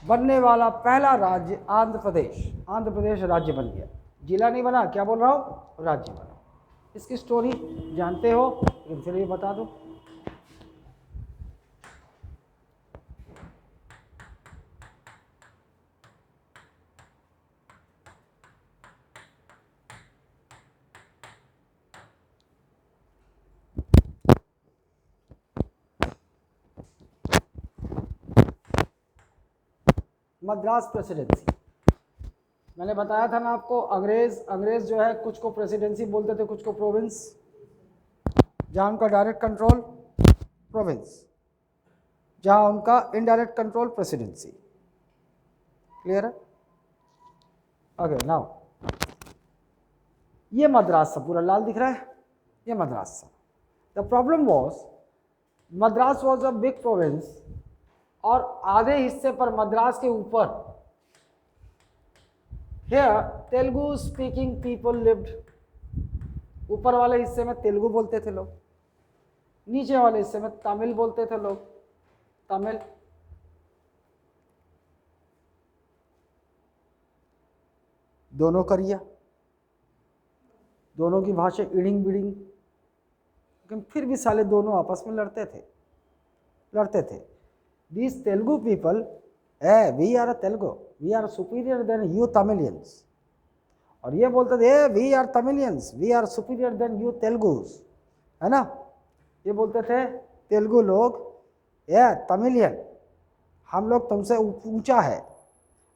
बनने वाला पहला राज्य आंध्र प्रदेश राज्य बन गया। जिला नहीं बना, क्या बोल रहा हूँ, राज्य बना। इसकी स्टोरी जानते हो, लेकिन फिर ये बता दो। मद्रास प्रेसिडेंसी, मैंने बताया था ना आपको, अंग्रेज जो है कुछ को प्रेसिडेंसी बोलते थे, कुछ को प्रोविंस, जहाँ उनका डायरेक्ट कंट्रोल प्रोविंस, जहाँ उनका इनडायरेक्ट कंट्रोल प्रेसिडेंसी। क्लियर है? ओके, नाउ ये मद्रास सा पूरा लाल दिख रहा है, ये मद्रास सा। The problem was Madras was a big province, और आधे हिस्से पर मद्रास के ऊपर here Telugu speaking people lived. ऊपर वाले हिस्से में तेलुगु बोलते थे लोग, नीचे वाले हिस्से में तमिल बोलते थे लोग, तमिल। दोनों करिया, दोनों की भाषा इडिंग बिडिंग, लेकिन फिर भी साले दोनों आपस में लड़ते थे। These Telugu people, we are a Telugu, we are superior than you Tamilians. और ये बोलते थे, we are Tamilians, we are superior than you Telugus, है ना? ये बोलते थे तेलुगु लोग, तमिलियन, हम लोग तुमसे ऊंचा है।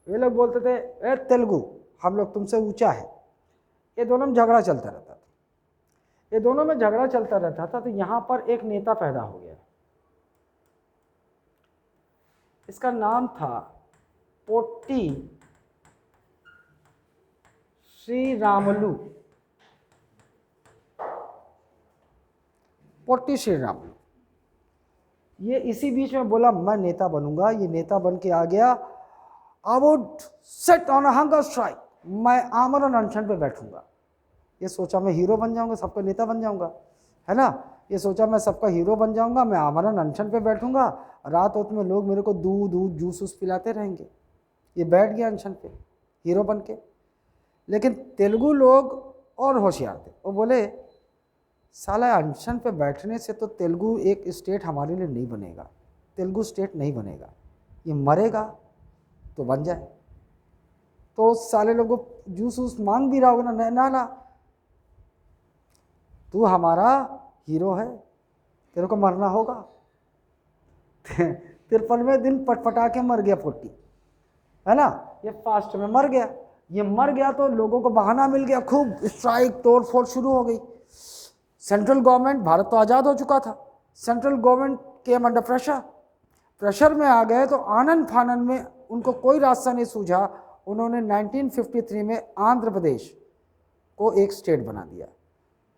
ये लोग बोलते थे, तेलुगु, हम लोग तुमसे ऊंचा है। ये दोनों में झगड़ा चलता रहता था। तो यहाँ पर एक नेता पैदा हो गया, इसका नाम था पोट्टी श्रीरामुलु। ये इसी बीच में बोला, मैं नेता बनूंगा। ये नेता बन के आ गया, I would set on a hunger strike, मैं आमरण अनशन पे बैठूंगा। ये सोचा मैं हीरो बन जाऊंगा, सबका नेता बन जाऊंगा, है ना? ये सोचा मैं सबका हीरो बन जाऊंगा, मैं आमरण अनशन पे बैठूंगा, रात में लोग मेरे को दूध जूस पिलाते रहेंगे। ये बैठ गया अनशन पे हीरो बन के। लेकिन तेलुगु लोग और होशियार थे, वो बोले साला अनशन पे बैठने से तो तेलुगु एक स्टेट हमारे लिए नहीं बनेगा, तेलुगु स्टेट नहीं बनेगा, ये मरेगा तो बन जाए। तो साले लोगों को जूस मांग भी रहा होगा ना, तू हमारा हीरो है, तेरे को मरना होगा। 53वें दिन पटपटा के मर गया पोट्टी, है ना? ये फास्ट में मर गया। ये मर गया तो लोगों को बहाना मिल गया, खूब स्ट्राइक तोड़ फोड़ शुरू हो गई। सेंट्रल गवर्नमेंट, भारत तो आज़ाद हो चुका था, central government came under pressure में आ गए। तो आनन फानन में उनको कोई रास्ता नहीं सूझा, उन्होंने 1953 में आंध्र प्रदेश को एक स्टेट बना दिया।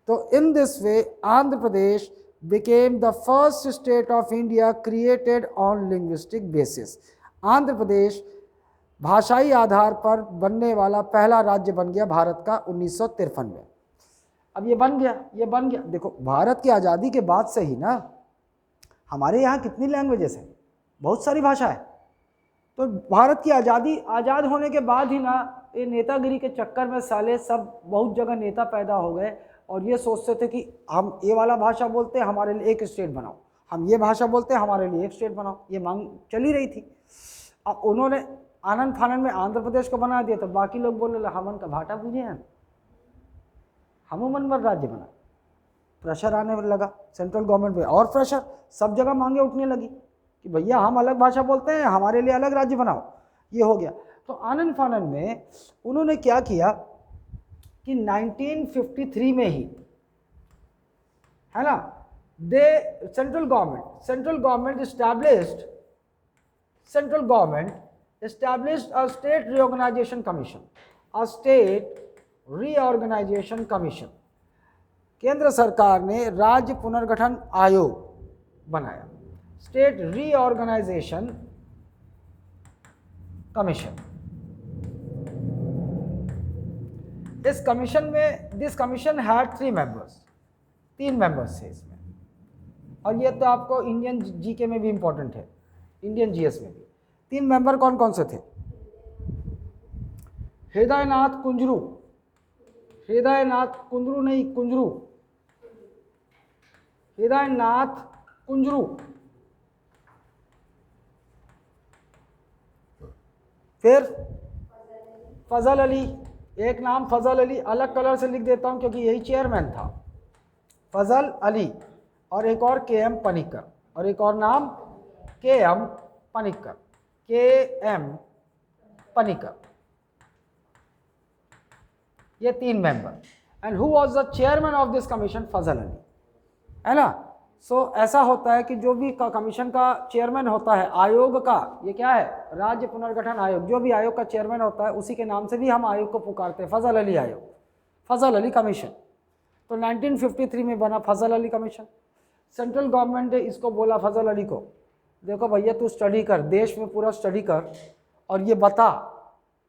तो in this way Andhra Pradesh became the first state of India created on linguistic basis. Andhra Pradesh भाषाई आधार पर बनने वाला पहला राज्य बन गया भारत का 1953 में। अब ये बन गया। देखो, भारत की आज़ादी के बाद से ही ना हमारे यहाँ कितनी लैंग्वेजेस हैं, बहुत सारी भाषा है। तो भारत की आज़ाद होने के बाद ही ना ये नेतागिरी के चक्कर में साले सब बहुत जगह नेता पैदा हो गए, और ये सोचते थे कि हम ये वाला भाषा बोलते हैं, हमारे लिए एक स्टेट बनाओ, हम ये भाषा बोलते हैं, हमारे लिए एक स्टेट बनाओ। ये मांग चली रही थी। अब उन्होंने आनंद फानन में आंध्र प्रदेश को बना दिया, तो बाकी लोग बोले हमन का भाटा बुझे हैं, हम मन पर राज्य बना। प्रेशर आने लगा सेंट्रल गवर्नमेंट पे, और प्रेशर, सब जगह मांगे उठने लगी कि भैया हम अलग भाषा बोलते हैं, हमारे लिए अलग राज्य बनाओ। ये हो गया। तो आनंद फानन में उन्होंने क्या किया कि 1953 में ही, है ना, central government established a state reorganization commission, केंद्र सरकार ने राज्य पुनर्गठन आयोग बनाया, स्टेट रीऑर्गेनाइजेशन कमीशन। इस कमीशन में, this commission had 3 members, 3 members थे इसमें। और ये तो आपको इंडियन जीके में भी इंपॉर्टेंट है, इंडियन जीएस में भी। 3 मेंबर कौन कौन से थे? हृदयनाथ कुंजरू, हृदयनाथ कुंजरू नहीं, कुंजरू, हृदयनाथ कुंजरू। फिर फजल अली, एक नाम फजल अली, अलग कलर से लिख देता हूं क्योंकि यही चेयरमैन था, फजल अली। और एक और के.एम. पनिक्कर, और एक और नाम के.एम. पनिक्कर, के.एम. पनिक्कर। ये 3 member. And who was the chairman of this commission? Fazal Ali, है ना। सो ऐसा होता है कि जो भी कमीशन का चेयरमैन होता है, आयोग का, ये क्या है? राज्य पुनर्गठन आयोग। जो भी आयोग का चेयरमैन होता है उसी के नाम से भी हम आयोग को पुकारते हैं, फजल अली आयोग, फजल अली कमीशन। तो 1953 में बना फजल अली कमीशन। सेंट्रल गवर्नमेंट ने इसको बोला, फजल अली को, देखो भैया तू स्टडी कर, देश में पूरा स्टडी कर और ये बता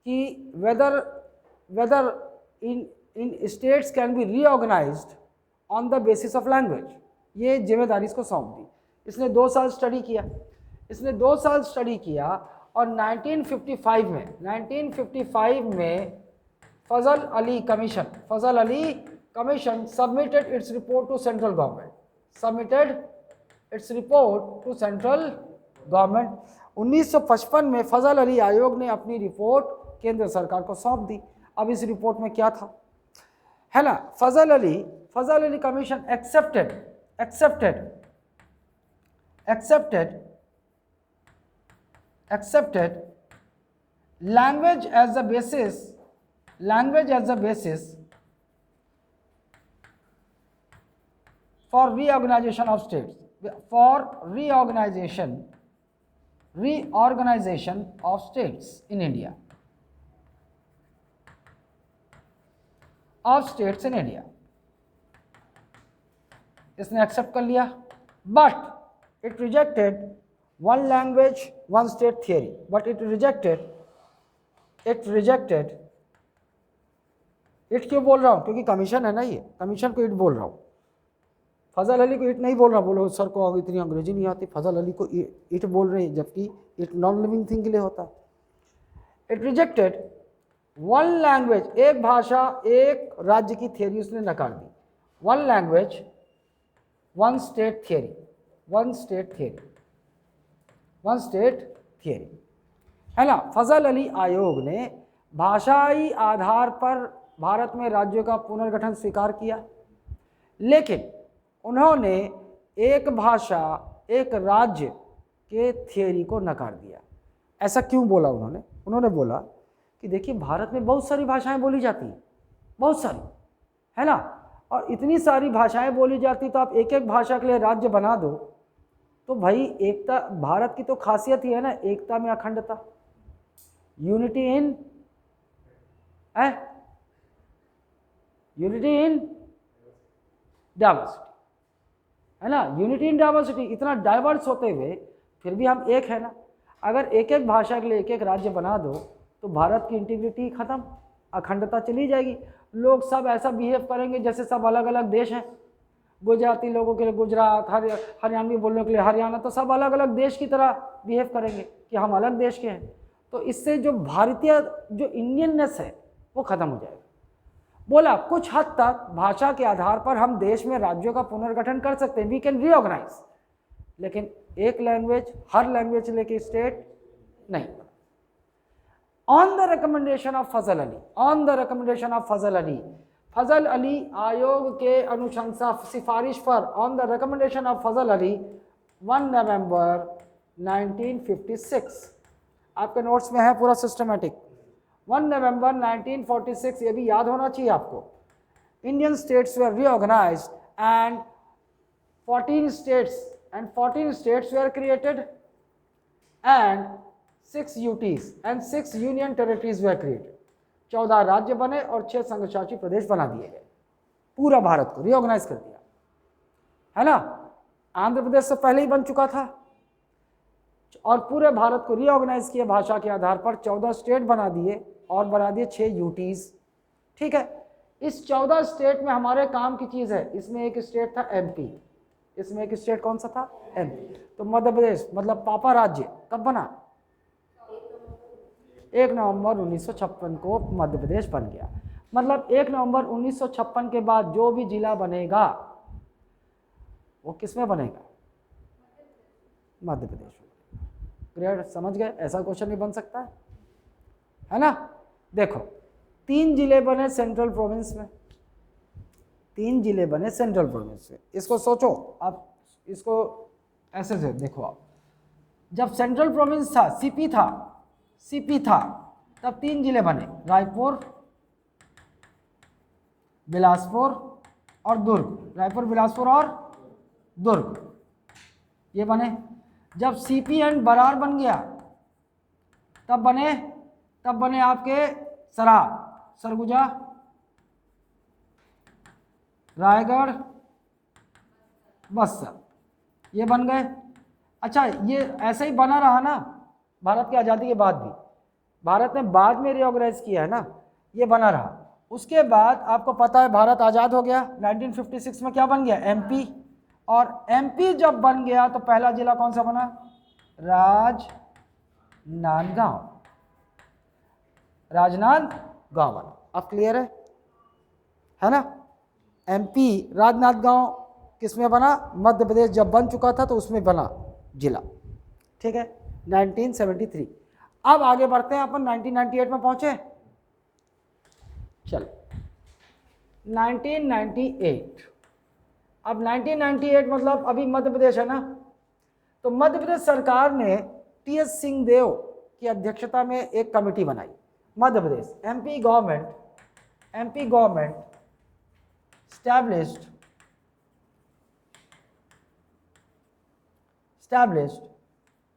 कि whether in states can be reorganised on the basis of language. ये जिम्मेदारी इसको सौंप दी। इसने 2 साल स्टडी किया, इसने 2 साल स्टडी किया और 1955 में Fazal Ali commission submitted its report to central government, 1955 में फजल अली आयोग ने अपनी रिपोर्ट केंद्र सरकार को सौंप दी। अब इस रिपोर्ट में क्या था, है ना? Fazal Ali commission accepted language as the basis for reorganization of states, reorganization of states in India, इसने एक्सेप्ट कर लिया। But it rejected one language one state theory, but it rejected, it क्यों बोल रहा हूँ? क्योंकि कमीशन है ना, ये कमीशन को इट बोल रहा हूँ, फजल अली को इट नहीं बोल रहा। बोलो सर को इतनी अंग्रेजी नहीं आती, फजल अली को इट बोल रहे हैं, जबकि इट नॉन लिविंग थिंग के लिए होता है। इट रिजेक्टेड वन लैंग्वेज, एक भाषा एक राज्य की थियरी उसने नकार दी। One language one state theory, है ना। फजल अली आयोग ने भाषाई आधार पर भारत में राज्यों का पुनर्गठन स्वीकार किया, लेकिन उन्होंने एक भाषा एक राज्य के थियरी को नकार दिया। ऐसा क्यों बोला उन्होंने बोला कि देखिए भारत में बहुत सारी भाषाएं बोली जाती हैं, बहुत सारी, है ना। और इतनी सारी भाषाएं बोली जाती तो आप एक एक भाषा के लिए राज्य बना दो, तो भाई एकता, भारत की तो खासियत ही है ना, एकता में अखंडता, यूनिटी इन डाइवर्सिटी, है ना। यूनिटी इन डाइवर्सिटी, इतना डाइवर्स होते हुए फिर भी हम एक है ना। अगर एक एक भाषा के लिए एक एक राज्य बना दो तो भारत की इंटीग्रिटी खत्म, अखंडता चली जाएगी। लोग सब ऐसा बिहेव करेंगे जैसे सब अलग अलग देश हैं। गुजराती लोगों के लिए गुजरात, हरियाणवी बोलने के लिए हरियाणा, तो सब अलग अलग देश की तरह बिहेव करेंगे कि हम अलग देश के हैं। तो इससे जो भारतीय जो इंडियननेस है वो खत्म हो जाएगा। बोला कुछ हद तक भाषा के आधार पर हम देश में राज्यों का पुनर्गठन कर सकते हैं, वी कैन रीऑर्गेनाइज, लेकिन एक लैंग्वेज, हर लैंग्वेज लेके स्टेट नहीं। ऑन द रिकमेंडेशन ऑफ फजल अली आयोग के अनुशंसा सिफारिश पर, ऑन द रिकमेंडेशन ऑफ फजल अली, 1 नवंबर 1956, आपके नोट्स में है पूरा सिस्टमेटिक। 1 नवंबर 1946, ये भी याद होना चाहिए आपको। Indian states were reorganised and 14 states were created and 6 UTs and 6 union territories were created। 14 राज्य बने और 6 संघ शासित प्रदेश बना दिए गए। पूरा भारत को रीऑर्गेनाइज कर दिया, है ना। आंध्र प्रदेश से पहले ही बन चुका था, और पूरे भारत को रीऑर्गेनाइज किया भाषा के आधार पर। 14 स्टेट बना दिए और बना दिए 6 यूटीज, ठीक है। इस 14 स्टेट में हमारे काम की चीज़ है, इसमें एक स्टेट था एमपी, इसमें एक स्टेट कौन सा था, एमपी। तो मध्य प्रदेश मतलब पापा राज्य कब बना, 1 नवंबर 1956 को मध्य प्रदेश बन गया। मतलब 1 नवंबर 1956 के बाद जो भी जिला बनेगा वो किस में बनेगा, मध्य प्रदेश में। क्लियर, समझ गए, ऐसा क्वेश्चन नहीं बन सकता है ना। देखो 3 जिले बने सेंट्रल प्रोविंस में, 3 जिले बने सेंट्रल प्रोविंस में। इसको सोचो आप, इसको ऐसे से देखो आप, जब सेंट्रल प्रोविंस था, सीपी था, तब 3 जिले बने, रायपुर, बिलासपुर और दुर्ग। रायपुर, बिलासपुर और दुर्ग ये बने। जब सीपी एंड बरार बन गया तब बने आपके सरगुजा, रायगढ़, बस्तर, ये बन गए। अच्छा, ये ऐसे ही बना रहा ना भारत की आज़ादी के बाद भी, भारत ने बाद में रीऑर्गेनाइज किया है ना, ये बना रहा। उसके बाद आपको पता है भारत आज़ाद हो गया, 1956 में क्या बन गया, एमपी। और एमपी जब बन गया तो पहला जिला कौन सा बना, राजनांदगांव बना। अब क्लियर है ना। एमपी राजनांदगांव किस में बना, मध्य प्रदेश जब बन चुका था तो उसमें बना जिला, ठीक है, 1973। अब आगे बढ़ते हैं अपन, 1998 में पहुंचे। चलो 1998, अब 1998 मतलब अभी मध्य प्रदेश है ना, तो मध्य प्रदेश सरकार ने टीएस सिंहदेव की अध्यक्षता में एक कमेटी बनाई। Madhya Pradesh MP government established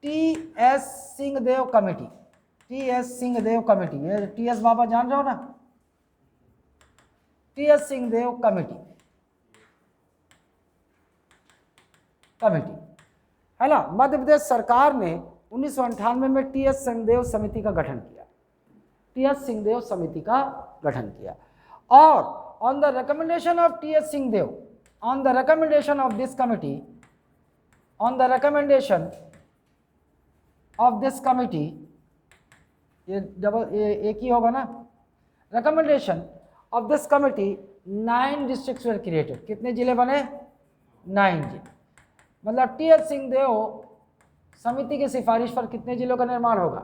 TS Singhdeo committee. ये टीएस बाबा जान रहे हो ना, टीएस सिंहदेव कमेटी है ना। मध्य प्रदेश सरकार ने 1998 में टीएस सिंहदेव समिति का गठन किया। और on the recommendation of TS Singhdeo, on the recommendation of this committee, ये डबल एक ही होगा ना, recommendation of this committee 9 districts were created. कितने जिले बने, 9 जिले। मतलब टीएस सिंहदेव समिति की सिफारिश पर कितने जिलों का निर्माण होगा,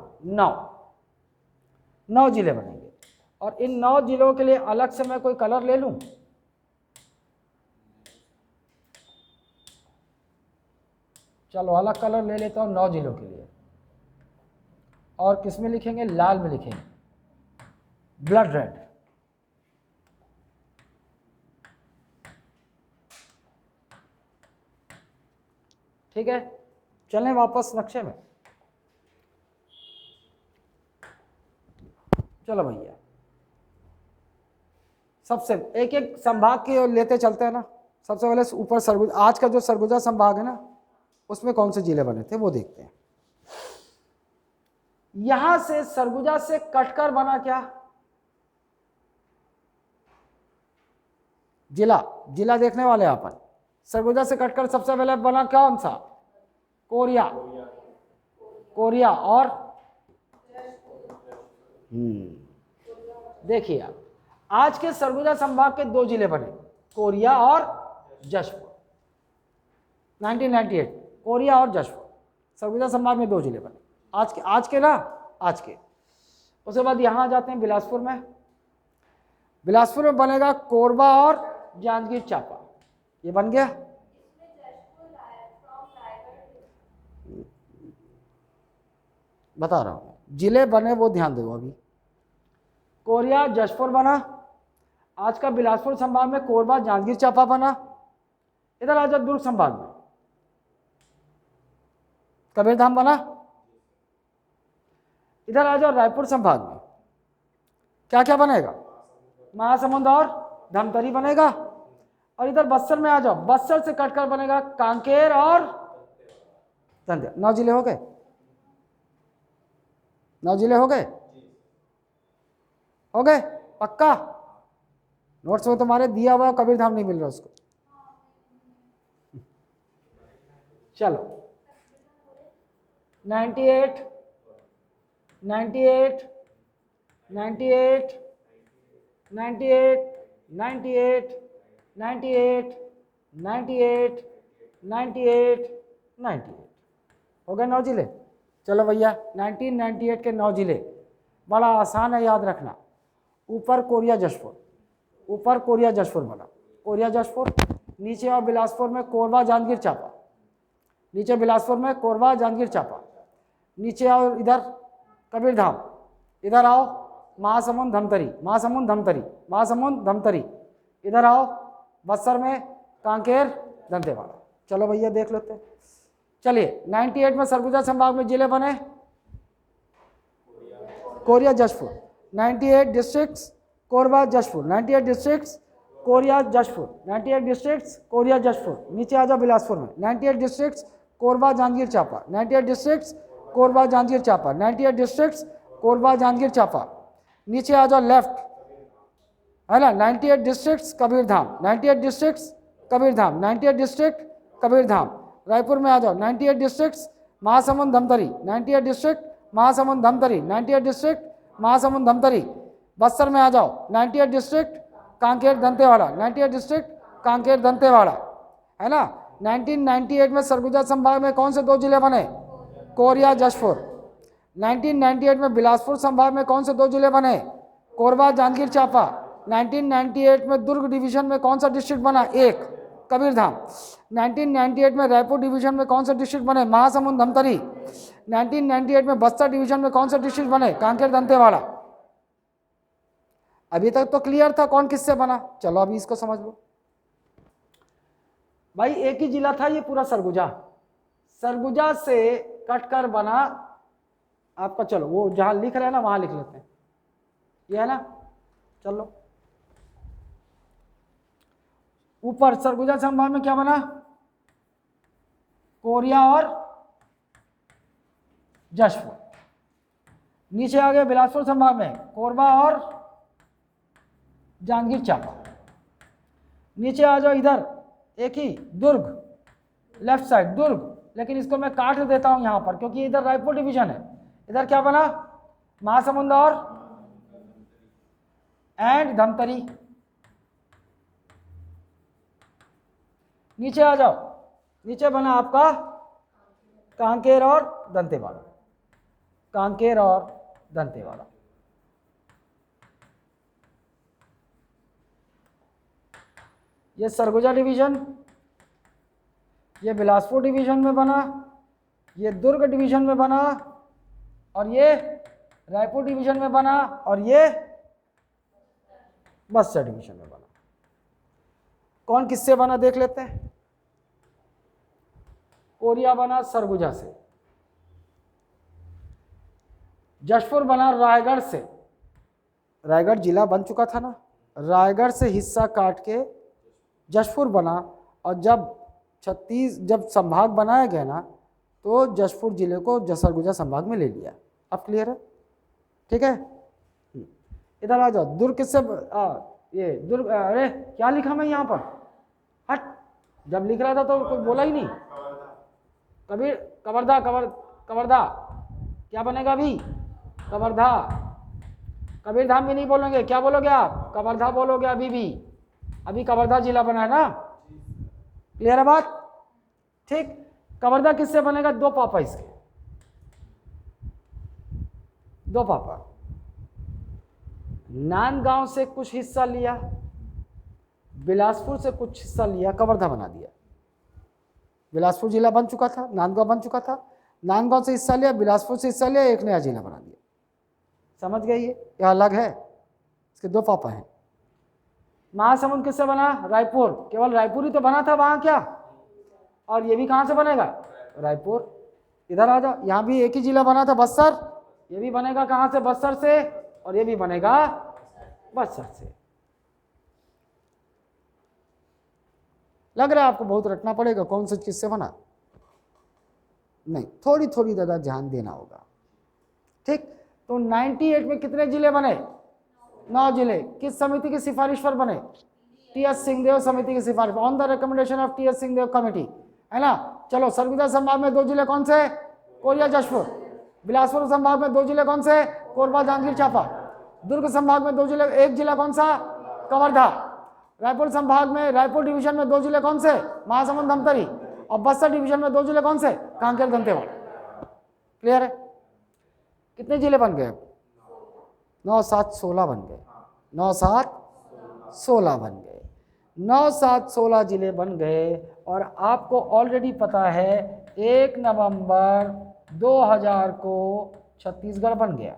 9 जिले बनेंगे। और इन 9 जिलों के लिए अलग से मैं कोई कलर ले लूं, चलो अलग कलर ले लेता हूं 9 जिलों के लिए। और किस में लिखेंगे, लाल में लिखेंगे, ब्लड रेड। ठीक है, चलें वापस नक्शे में। चलो भैया, सबसे एक एक संभाग की ओर लेते चलते हैं ना। सबसे पहले ऊपर सरगुजा, आज का जो सरगुजा संभाग है ना, उसमें कौन से जिले बने थे वो देखते हैं। यहां से सरगुजा से कटकर बना क्या, जिला देखने वाले अपन। सरगुजा से कटकर सबसे पहले बना कौन सा, कोरिया और देखिए आप, आज के सरगुजा संभाग के 2 जिले बने, कोरिया और जशपुर। 1998 कोरिया और जशपुर, सरगुजा संभाग में 2 जिले बने। आज के उसके बाद यहां जाते हैं बिलासपुर में बनेगा कोरबा और जांजगीर चांपा। ये बन गया। बता रहा हूं, जिले बने वो ध्यान दो। अभी कोरिया जशपुर बना, आज का बिलासपुर संभाग में कोरबा जांजगीर चांपा बना। इधर आ जाओ दुर्ग संभाग में कबीरधाम बना। इधर आ जाओ रायपुर संभाग में क्या क्या बनेगा, महासमुंद और धमतरी बनेगा। और इधर बस्तर में आ जाओ, बस्तर से कटकर बनेगा कांकेर और दंतेवाड़ा। 9 जिले हो गए, 9 जिले हो गए, हो गए पक्का। नोट्स में तुम्हारे दिया हुआ कबीरधाम नहीं मिल रहा उसको। चलो 98 98 98 98 98 98 98 98 98 हो गए 9 जिले। चलो भैया 1998 के 9 जिले बड़ा आसान है याद रखना। ऊपर कोरिया जशपुर, ऊपर कोरिया जशपुर बना, कोरिया जशपुर। नीचे आओ बिलासपुर में कोरबा जांजगीर चांपा, नीचे बिलासपुर में कोरबा जांजगीर चांपा। नीचे आओ इधर कबीरधाम, इधर आओ महासमुंद धमतरी, महासमुंद धमतरी, महासमुंद धमतरी। इधर आओ बस्तर में कांकेर दंतेवाड़ा। चलो भैया देख लेते हैं। चलिए 98 में सरगुजा संभाग में जिले बने Koriya Jashpur, 98 districts Korba Jashpur, 98 districts Koriya Jashpur, 98 districts Koriya Jashpur. नीचे आ जाओ बिलासपुर में 98 districts Korba Janjgir Champa, 98 districts Korba Janjgir Champa, 98 districts Korba Janjgir Champa. नीचे आ जाओ लेफ्ट है ना 98 districts Kabirdham, 98 districts Kabirdham, 98 district Kabirdham. Raipur में आ जाओ 98 districts Mahasamund Dhamtari, 98 district Mahasamund Dhamtari, 98 district Mahasamund Dhamtari. Bastar में आ जाओ 98 डिस्ट्रिक्ट कांकेर दंतेवाड़ा, 98 डिस्ट्रिक्ट कांकेर दंतेवाड़ा है ना। 1998 में सरगुजा संभाग में कौन से 2 जिले बने? कोरिया जशपुर। 1998 में बिलासपुर संभाग में कौन से 2 जिले बने? कोरबा जांजगीर चांपा। 1998 में दुर्ग डिवीजन में कौन सा डिस्ट्रिक्ट बना? 1 कबीरधाम। 1998 में रायपुर डिवीजन में कौन सा डिस्ट्रिक्ट बने? महासमुंद धमतरी। 1998 में बस्तर डिवीजन में कौन सा डिस्ट्रिक्ट बने? कांकेर दंतेवाड़ा। अभी तक तो क्लियर था कौन किससे बना। चलो अभी इसको समझ लो भाई। एक ही जिला था ये पूरा सरगुजा, सरगुजा से कटकर बना आपका। चलो वो जहां लिख रहे हैं ना वहां लिख लेते हैं, ये है ना। चलो ऊपर सरगुजा संभाग में क्या बना? कोरिया और जशपुर। नीचे आ गए बिलासपुर संभाग में कोरबा और जांजगीर चांपा। नीचे आ जाओ इधर एक ही दुर्ग, लेफ्ट साइड दुर्ग, लेकिन इसको मैं काट देता हूं यहां पर क्योंकि इधर रायपुर डिवीजन है। इधर क्या बना? महासमुंद और एंड धमतरी। नीचे आ जाओ, नीचे बना आपका कांकेर और दंतेवाड़ा, कांकेर और दंतेवाड़ा। ये सरगुजा डिवीजन, ये बिलासपुर डिवीजन में बना, ये दुर्ग डिवीजन में बना, और ये रायपुर डिवीजन में बना, और ये बस्तर डिवीजन में बना। कौन किससे बना देख लेते हैं। कोरिया बना सरगुजा से, जशपुर बना रायगढ़ से, रायगढ़ जिला बन चुका था ना, रायगढ़ से हिस्सा काट के जशपुर बना। और जब संभाग बनाया गया ना तो जशपुर जिले को सरगुजा संभाग में ले लिया। अब क्लियर है? ठीक है। इधर आ जाओ। दुर्ग किससे ये दुर्ग, अरे क्या लिखा मैं यहाँ पर? हट, जब लिख रहा था तो कोई बोला ही नहीं। कवर्धा क्या बनेगा अभी? कवर्धा। कबीरधाम भी नहीं बोलेंगे, क्या बोलोगे आप? कवर्धा बोलोगे अभी भी। अभी कवर्धा जिला बना है ना। क्लियर है बात? ठीक। कवर्धा किससे बनेगा? 2 पापा इसके, 2 पापा। नांदगांव से कुछ हिस्सा लिया, बिलासपुर से कुछ हिस्सा लिया, कवर्धा बना दिया। बिलासपुर जिला बन चुका था, नांदगांव बन चुका था, नांदगांव से हिस्सा लिया, बिलासपुर से हिस्सा लिया, एक नया जिला बना दिया। समझ गए? ये अलग है, इसके 2 पापा हैं। महासमुंद किससे बना? रायपुर। केवल रायपुर ही तो बना था वहां क्या? और ये भी कहां से बनेगा? रायपुर। इधर आ जाओ, यहां भी एक ही जिला बना था बस्तर, ये भी बनेगा कहां से? बस्तर से। और ये भी बनेगा बस्तर से। लग रहा है आपको बहुत रटना पड़ेगा कौन से किससे बना, नहीं, थोड़ी थोड़ी जगह ध्यान देना होगा, ठीक। तो 98 में कितने जिले बने, 9 जिले। किस समिति की सिफारिश पर बने, टी.एस. सिंहदेव समिति की सिफारिश, on the recommendation of T.S.. Singhdeo committee, है ना। चलो, सरगुजा संभाग में 2 जिले कौन से, कोरिया जशपुर। बिलासपुर संभाग में 2 जिले कौन से, कोरबा जांजगीर चांपा। दुर्ग संभाग में 2 जिले, 1 जिला कौन सा, कवर्धा। रायपुर संभाग में, रायपुर डिवीजन में 2 जिले कौन से, महासमुंद धमतरी। और बस्तर डिवीजन में 2 जिले कौन से, कांकेर दंतेवाड़ा। क्लियर है। कितने जिले बन गए, 9 7 16 बन गए, 9 7 16 बन गए, 9 7 16 जिले बन गए। और आपको ऑलरेडी पता है 1 नवंबर 2000 को छत्तीसगढ़ बन गया।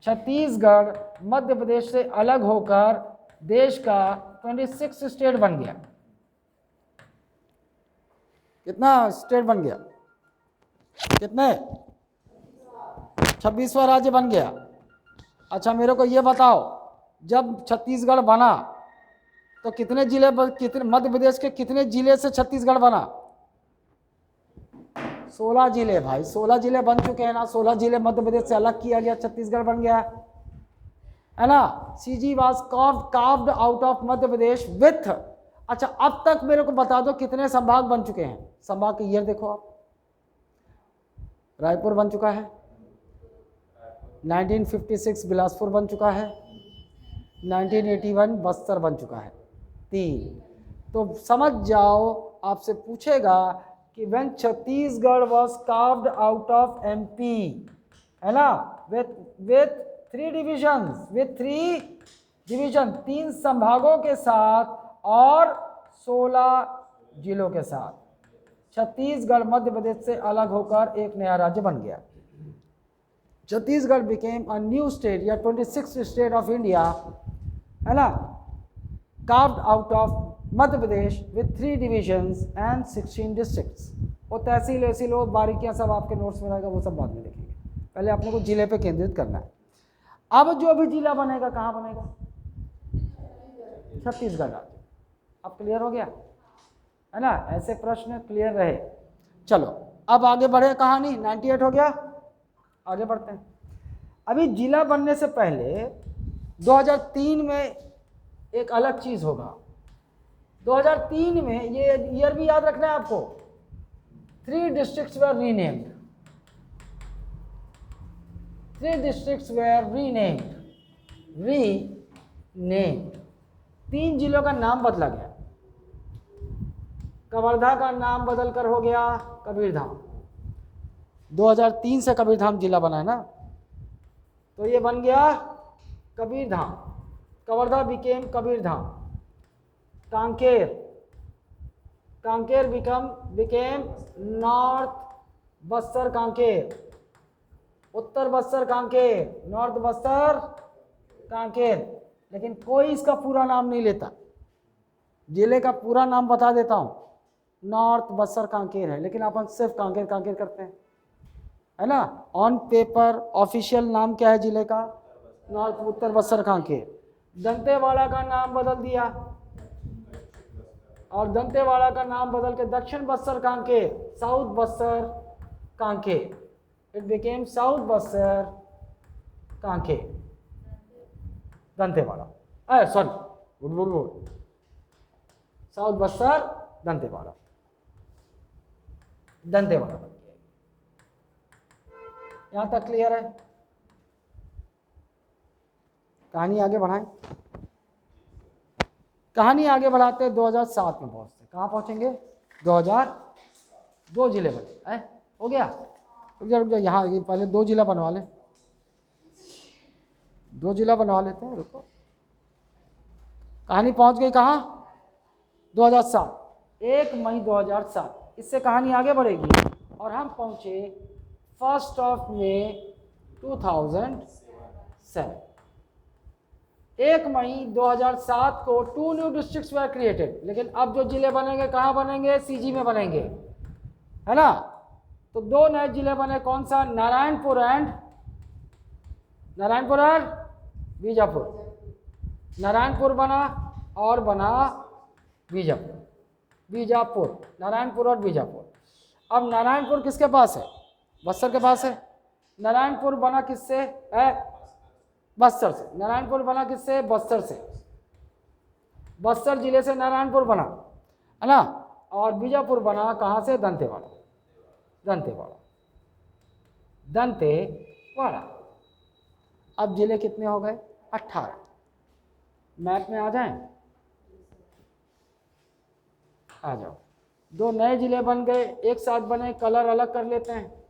छत्तीसगढ़ मध्य प्रदेश से अलग होकर देश का 26 स्टेट बन गया। कितना स्टेट बन गया, कितने, 26वां राज्य बन गया। अच्छा, मेरे को ये बताओ, जब छत्तीसगढ़ बना तो कितने जिले, कितने मध्य प्रदेश के कितने जिले से छत्तीसगढ़ बना, 16 जिले भाई, 16 जिले बन चुके हैं ना। 16 जिले मध्य प्रदेश से अलग किया गया, छत्तीसगढ़ बन गया, है ना। CG was carved out of Madhya Pradesh with. अच्छा, अब तक मेरे को बता दो कितने संभाग बन चुके हैं। संभाग के ईयर देखो आप, रायपुर बन चुका है, 1956 बिलासपुर बन चुका है, 1981 बस्तर बन चुका है, 3। तो समझ जाओ, आपसे पूछेगा कि when Chhattisgarh was carved out of MP, है ना, with 3 divisions, with 3 division, 3 संभागों के साथ और 16 जिलों के साथ छत्तीसगढ़ मध्य प्रदेश से अलग होकर एक नया राज्य बन गया। Chhattisgarh became a new state या 26th state of India, है ना, carved out of Madhya Pradesh with 3 divisions and 16 districts। वो तहसील वहसील वो बारीकियां सब आपके नोट्स में रहेगा, वो सब बाद में देखेंगे, पहले अपने को जिले पे केंद्रित करना है। अब जो भी जिला बनेगा कहाँ बनेगा, छत्तीसगढ़ राज्य। अब क्लियर हो गया, है ना। ऐसे प्रश्न क्लियर रहे। चलो अब आगे बढ़े, कहानी 98 हो गया, आगे बढ़ते हैं। अभी जिला बनने से पहले 2003 में एक अलग चीज होगा। 2003 में, ये ईयर भी याद रखना है आपको, 3 districts were renamed, 3 districts were renamed, 3 जिलों का नाम बदला गया। कवर्धा का नाम बदलकर हो गया कबीरधाम। 2003 से कबीरधाम जिला बना है ना, तो ये बन गया Kabirdham. Kawardha became Kabirdham. Kanker became north Bastar Kanker, उत्तर बस्तर कांकेर, नॉर्थ बस्तर कांकेर। लेकिन कोई इसका पूरा नाम नहीं लेता, जिले का पूरा नाम बता देता हूँ, नॉर्थ बस्तर कांकेर है, लेकिन अपन सिर्फ कांकेर कांकेर करते हैं, है ना। ऑन पेपर ऑफिशियल नाम क्या है जिले का, नॉर्थ उत्तर बस्तर कांकेर। दंतेवाड़ा का नाम बदल दिया, और दंतेवाड़ा का नाम बदल के दक्षिण Bastar Kanker, south Bastar Kanker, it became south Bastar Kanker, Dantewada, sorry south Bastar Dantewada बन गया। यहां तक क्लियर है। कहानी आगे बढ़ाएं, कहानी आगे बढ़ाते हैं 2007 में पहुंचते, कहाँ पहुंचेंगे, 2002 जिले बने, हो गया। रुक जा, यहाँ पहले 2 जिला बनवा लें, 2 जिला बनवा लेते हैं, रुको। कहानी पहुंच गई कहाँ, 2007, 1 मई 2007। इससे कहानी आगे बढ़ेगी और हम पहुंचे 1 मई 2007। 1 मई 2007 को 2 न्यू डिस्ट्रिक्ट्स वर क्रिएटेड। लेकिन अब जो जिले बनेंगे कहाँ बनेंगे, सीजी में बनेंगे, है ना। तो 2 नए जिले बने, कौन सा, नारायणपुर और बीजापुर। नारायणपुर बना और बना बीजापुर, बीजापुर, नारायणपुर और बीजापुर। अब नारायणपुर किसके पास है? बस्तर के पास है। नारायणपुर बना किससे है? बस्तर से। नारायणपुर बना किससे? बस्तर से। बस्तर जिले से नारायणपुर बना, है ना। और बीजापुर बना कहाँ से? दंतेवाड़ा, दंतेवाड़ा, दंतेवाड़ा। अब जिले कितने हो गए? 18। मैप में आ जाएं, आ जाओ। 2 नए जिले बन गए, एक साथ बने, कलर अलग कर लेते हैं।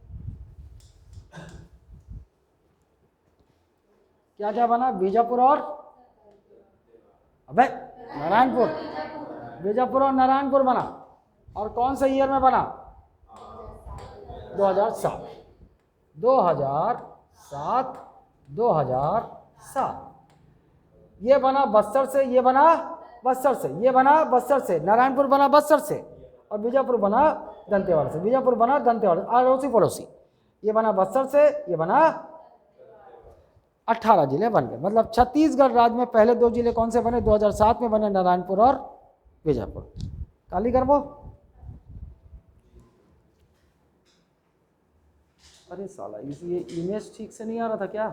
क्या क्या बना? बीजापुर और अबे नारायणपुर, बीजापुर और नारायणपुर बना। और कौन से ईयर में बना? 2007, 2007, 2007। ये बना बस्तर से, ये बना बस्तर से, ये बना बस्तर से, नारायणपुर बना बस्तर से, और बीजापुर बना दंतेवाड़ा से। बीजापुर बना दंतेवाड़ा, अड़ोसी पड़ोसी। ये बना बस्तर से, ये बना 18 जिले बन गए। मतलब छत्तीसगढ़ राज्य में पहले 2 जिले कौन से बने? 2007 में बने नारायणपुर और बीजापुर। काली कर वो। अरे साला, ये इमेज ठीक से नहीं आ रहा था क्या?